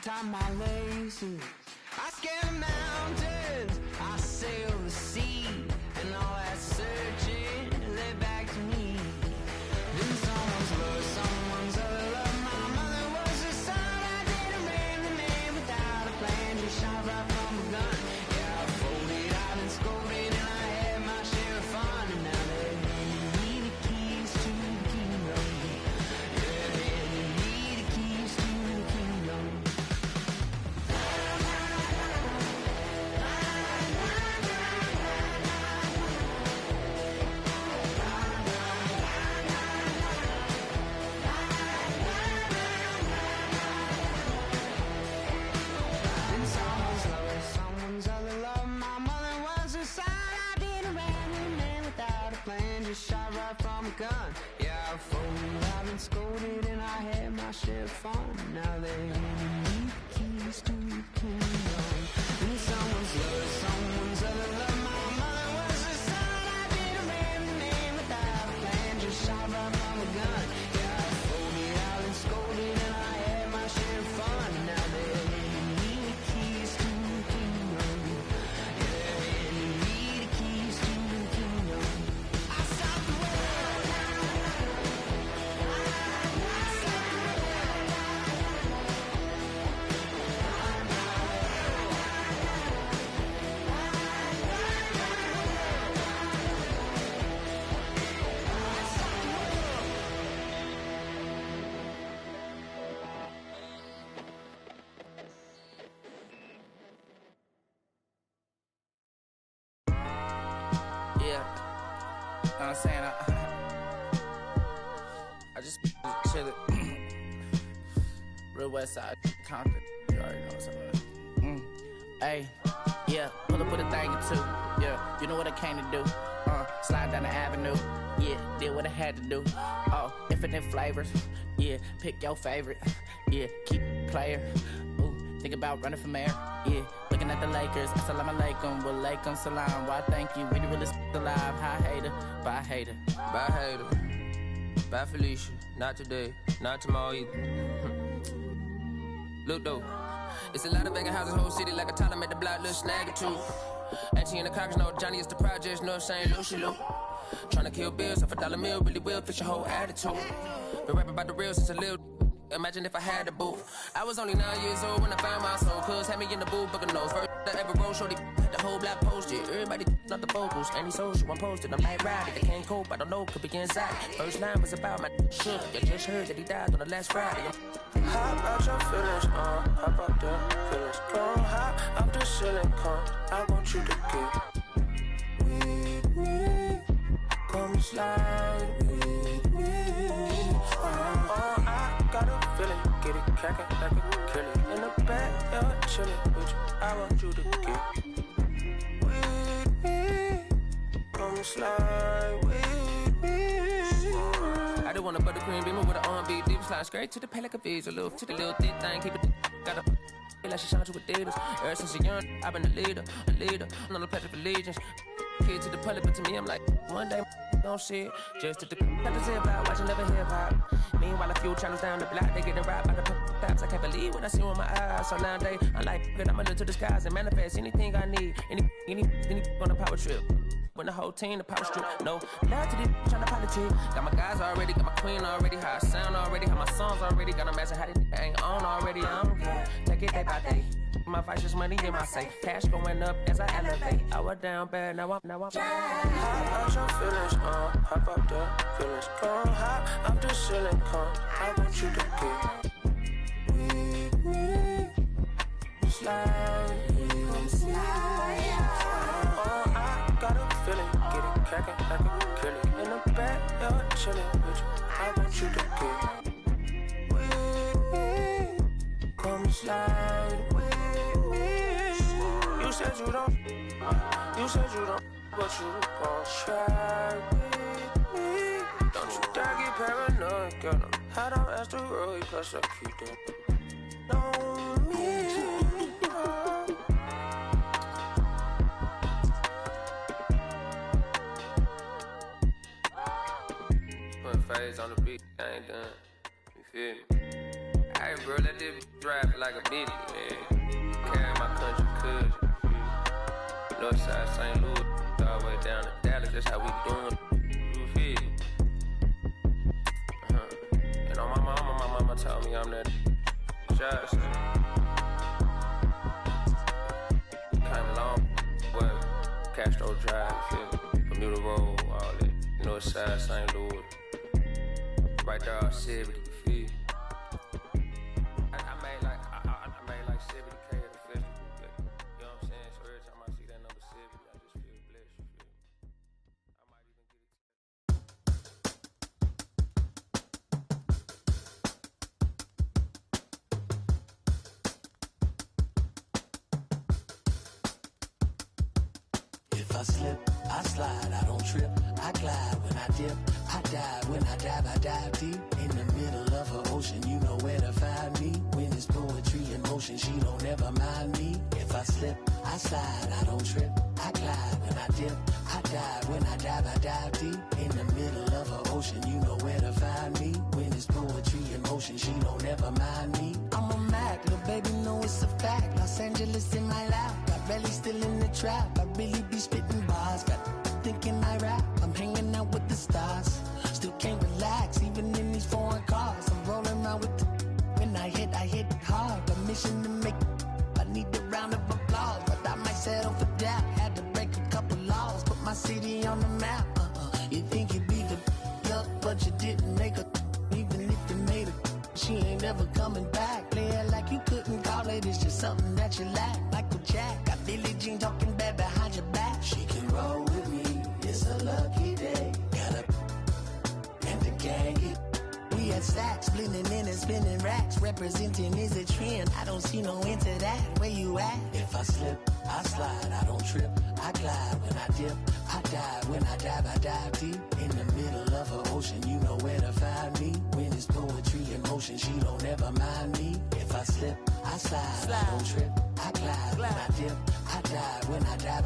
Tie my laces, I scale the mountains, I sail the sea, and all that searching led back to me. Then someone's love, someone's other love. My mother was the son. I did a man without a plan, just shot right from a gun. Yeah, I folded, I've been scolded, and I had my share of fun. And now they're handing me the keys to the kingdom. Yeah, handing me the keys to the kingdom. Shot right from a gun. Yeah, I've folded, I've been scolded, and I had my share of fun. Now they're handing me the keys to the kingdom. And someone's love, someone's other love. My mother was the son. I've been a man without a plan, just shot right from a gun. Yeah, I've folded, I've been scolded, and I had my share of fun. Now they're handing me the keys to the kingdom. Yeah, they're handing me the keys to the kingdom. Yeah, know what I'm saying? I just chillin'. Real West Side, Compton. You already know what's up. Hey, yeah, pull up with a thing or two. Yeah, you know what I came to do. Slide down the avenue. Yeah, did what I had to do. Oh, infinite flavors. Yeah, pick your favorite. Yeah, keep it player. Ooh, think about running for mayor. Yeah, looking at the Lakers. Assalamu alaikum, wa alaikum salam. Why thank you, we the realest alive. Hi hater, bye hater. Bye hater, bye Felicia. Not today, not tomorrow either. Look though, it's a lot of vacant houses, whole city like a toddler at the block, little snag or two. Auntie in the cockers know Johnny is the projects, know saying Lucy Lou. Tryna kill bills off $1 meal, really will fix your whole attitude. Been rapping about the real since a little. Imagine if I had a boo. I was only 9 years old when I found my soul. Cuz had me in the booth, booking nose. First I ever wrote, shorty, the whole block posted. Everybody not the vocals, any social, I'm posted. I'm like riding, they can't cope, I don't know, could be inside. First line was about my shook. You just heard that he died on the last Friday. How about your feelings, how about the feelings? Come high up the ceiling, come, I want you to get weed. Come slide with me. I got a feeling, get it crackin' like a killing. In the backyard chillin' with you, I want you to get with me. Come slide with me. I just want a buttercream beamer with an R&B deep slide straight to the pay like a visa, little to the little thick thing, keep it got a feel like she shine to Adidas. Ever since a young, I've been a leader, I'm on the pledge of allegiance. Kid to the public, but to me, I'm like, one day, don't see it. Just to the fantasy about watching never hip hop. Meanwhile, a few channels down the block, they getting robbed by the cops. I can't believe what I see with my eyes. So nowadays, I'm like, good, I'ma look to the skies and manifest anything I need. Any on a power trip. When the whole team, the power strip. No, love to the trying to politic. Got my guys already, got my queen already. How I sound already, how my songs already. Got them asking how they ain't on already. I don't care. Take it day by day. My vice is money in my safe. Cash going up as I elevate. I was down bad, now I'm Hop out your feelings, hop out the feelings. Come hop out the ceiling, come. I want you to get with me. Slide with me. I got a feeling, get it crackin' like a killing. In the backyard chillin' with you, I want you to get with me. Come slide with me. You said you don't, but you gon' try with me. Don't you dare get paranoid, girl. I don't ask the road, plus I keep that on me. Put phase on the beat, I ain't done. You feel me? Hey, bro, let this drive like a bitch, man. Carry my country cousin. Northside St. Louis, all the way down to Dallas, that's how we doing. You feel me? And on my mama told me I'm that shot. Came a long way, Castro Drive, you feel me? Bermuda Road, all that. Northside St. Louis. Right there, all 70, you feel me? I made like 70K at the festival. You know what I'm saying? So every time I see that number 70, I just feel blessed. You feel me? I might even get it. If I slip, I slide, I don't trip, I glide when I dip, I dive when I dive deep in the middle of an ocean. You know where to find me. When it's poetry in motion, she don't ever mind me. If I slip, I slide, I don't trip, I glide when I dip, I dive when I dive deep in the middle of an ocean. You know where to find me. When it's poetry in motion, she don't ever mind me. I'm a Mac, little baby, know it's a fact. Los Angeles in my lap, got belly still in the trap. I really be spitting bars, got thinking I rap. I'm hanging out with the stars, still can't relax, even in these foreign cars. I'm rolling around with the, when I hit hard. Permission to make, I need a round of applause, but I might settle for that. Had to break a couple laws, put my city on the map. You think you beat the up, but you didn't make a. Even if you made it, she ain't never coming back. Play it like you couldn't call it, it's just something that you lack. Michael Jack, got Billie Jean talking bad behind your back. She can roll with me, it's a lucky day. Got up and the gang. We had stacks, blending in and spinning racks. Representing is a trend, I don't see no end to that. Where you at? If I slip, I slide, I don't trip, I glide when I dip, I dive when I dive deep in the middle of an ocean. You know where to find me. When it's poetry in motion, she don't ever mind me. If I slip, I slide, I don't trip, I glide when I dip, I dive when I dive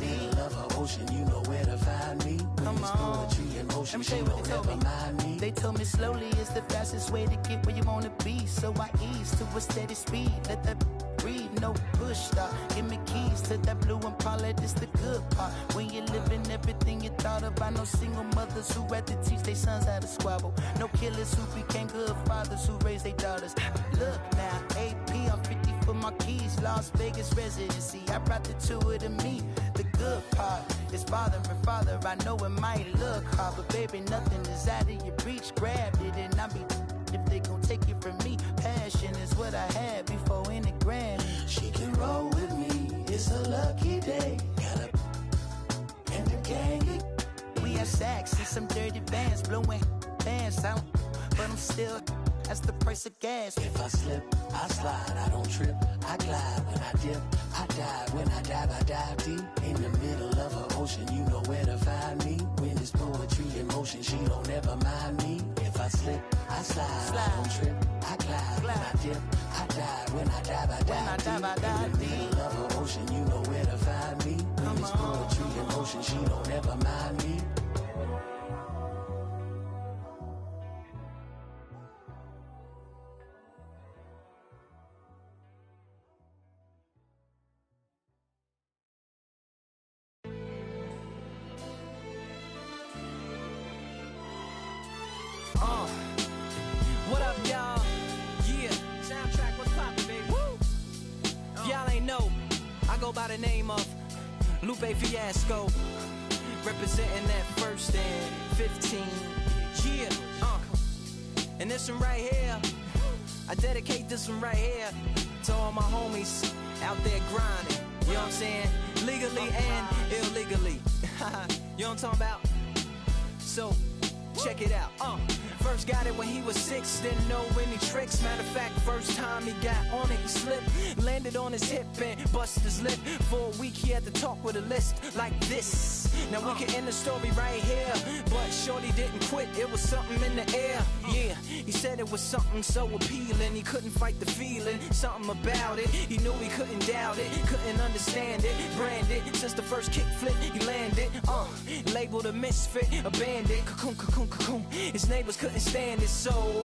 deep in the middle of an ocean. You know where to find me. When it's poetry in motion, she don't ever mind me. They told me slowly is the fastest way to get where you wanna be. So I ease to a steady speed. Let that breathe, no push stop. Give me keys to that blue Impala, this the good part. When you're living everything you thought of. I know single mothers who had to teach their sons how to squabble. No killers who became good fathers who raised their daughters. Look now, AP, I'm 50 for my keys. Las Vegas residency, I brought the two to me. The good part is father and father. I know it might look hard, but baby, nothing is out of your reach. Grabbed it and I be if they gon' take it from me. Passion is what I had before in the grand. She can roll with me, it's a lucky day. Got up and the gang. sacks and some dirty bands, blowing bands out, but I'm still. That's the price of gas. If I slip, I slide, I don't trip. I glide when I dip, I dive. When I dive deep. In the middle of an ocean, you know where to find me. When it's poetry in motion, she don't ever mind me. If I slip, I slide, I don't trip. I glide when I dip, I dive. When I dive deep. In the middle of an ocean, you know where to find me. When it's poetry in motion, she don't ever mind me. What up, y'all? Yeah. Soundtrack, what's poppin', baby? Woo! Y'all ain't know, I go by the name of Lupe Fiasco, representing that first and 15. Yeah, and this one right here, I dedicate this one right here to all my homies out there grinding. You know what I'm saying? Legally and illegally. You know what I'm talking about? So, check it out. First got it when he was 6, didn't know any tricks. Matter of fact, first time he got on it, he slipped. Landed on his hip and busted his lip. For a week he had to talk with a list like this. Now we can end the story right here, but shorty didn't quit, it was something in the air. Yeah, he said it was something so appealing, he couldn't fight the feeling, something about it. He knew he couldn't doubt it, couldn't understand it. Branded, since the first kick flip he landed. Labeled a misfit, a bandit. Cocoon, cocoon, cocoon. His neighbors couldn't stand it, so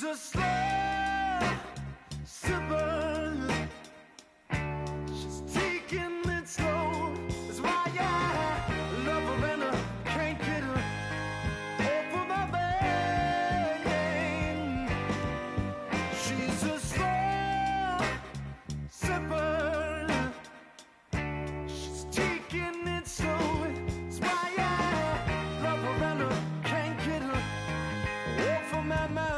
She's a slow sipper. She's taking it slow. That's why I love her and I can't get her off of my brain. She's a slow sipper. She's taking it slow. That's why I love her and I can't get her off of my mind.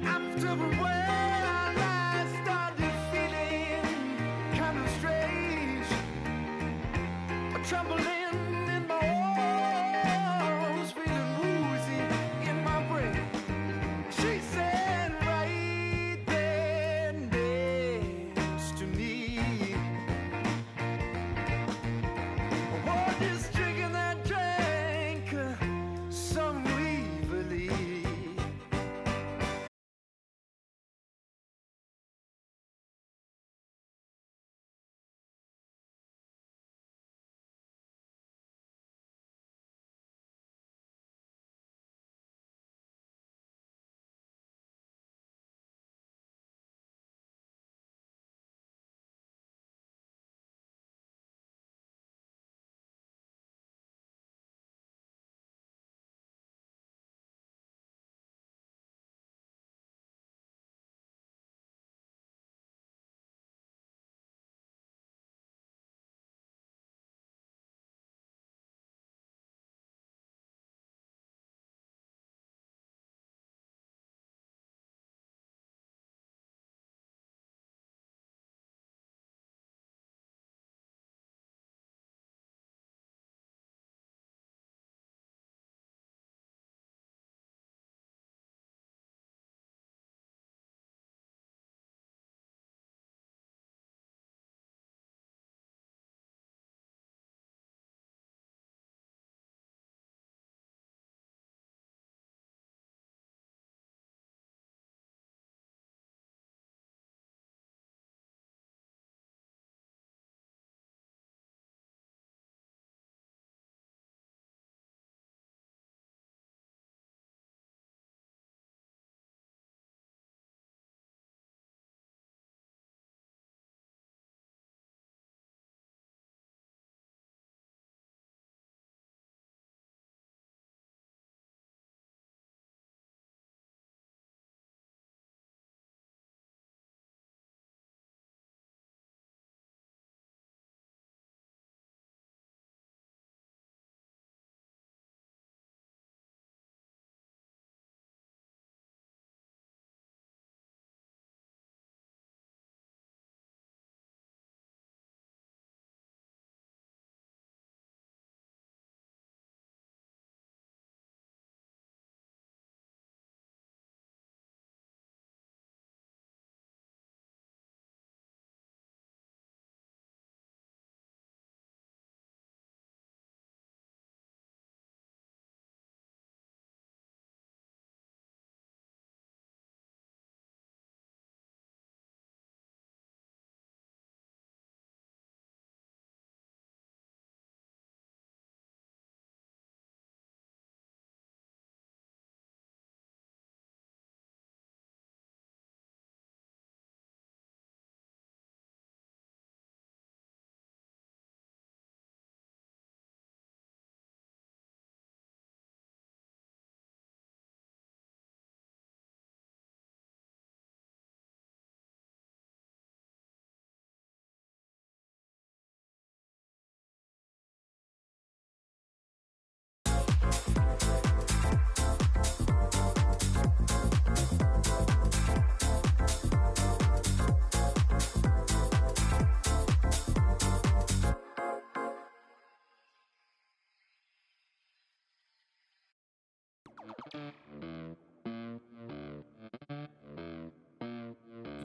After a while, I started feeling kind of strange, a trembling in my arms, feeling woozy in my brain. She said right there next to me, "What is drinking that drink so evilly?"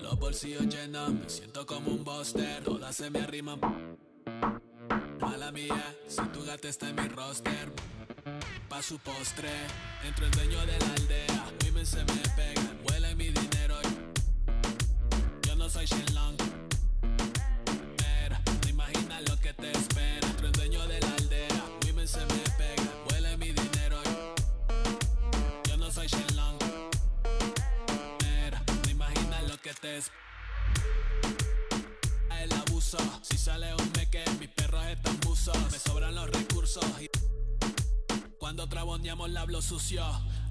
Los bolsillos llenos, me siento como un buster. Todas se me arriman. Mala mía, si tu gata está en mi roster. Pa' su postre, entro el dueño de la aldea. Women se me pegan, huele mi dinero. Yo no soy Shenlong, pero no imaginas lo que te espera. Entro el dueño de la aldea. Women se me pegan, huele mi dinero. Yo no soy Shenlong, pero no imaginas lo que te espera. El abuso, si sale un meque, mis perros están buzos. Me sobran los recursos y cuando traboneamos la hablo sucio.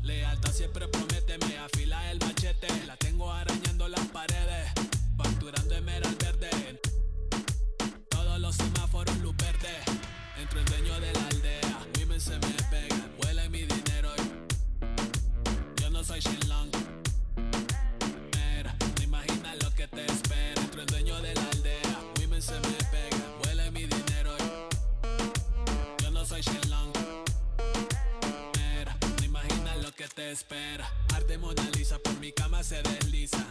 Lealtad siempre promete, me afila el machete. La tengo arañando las paredes, facturando emerald verde. Todos los semáforos luz verde. Entro el dueño de la aldea. Women se me pegan, huele mi dinero. Yo no soy Shenlong, mira, no imaginas lo que te espera. Entro el dueño de la aldea. Women se me pegan, huele mi dinero. Yo no soy Shenlong, que te espera. Arte Mona Lisa, por mi cama se desliza.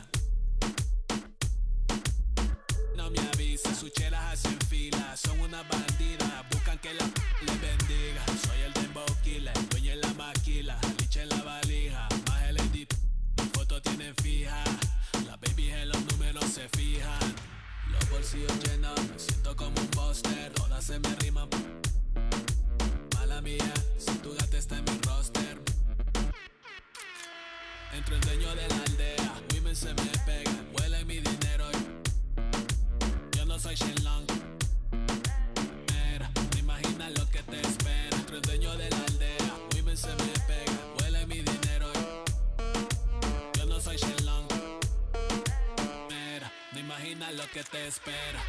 No me avisa, sus chelas hacen fila. Son una bandida, buscan que la les bendiga. Soy el Dembow Killer, dueño en la maquila. Liche en la valija, más el edit. Mi foto tienen fija. Las babies en los números se fijan. Los bolsillos llenos, me siento como un buster. Todas se me riman. Mala mía, si tu gata está en mi roster. Entro el dueño de la aldea. Women se me pegan, huele mi dinero. Yo no soy Shenlong, mira, no imaginas lo que te espera. Entro el dueño de la aldea. Women se me pegan, huele mi dinero. Yo no soy Shenlong, mira, no imaginas lo que te espera.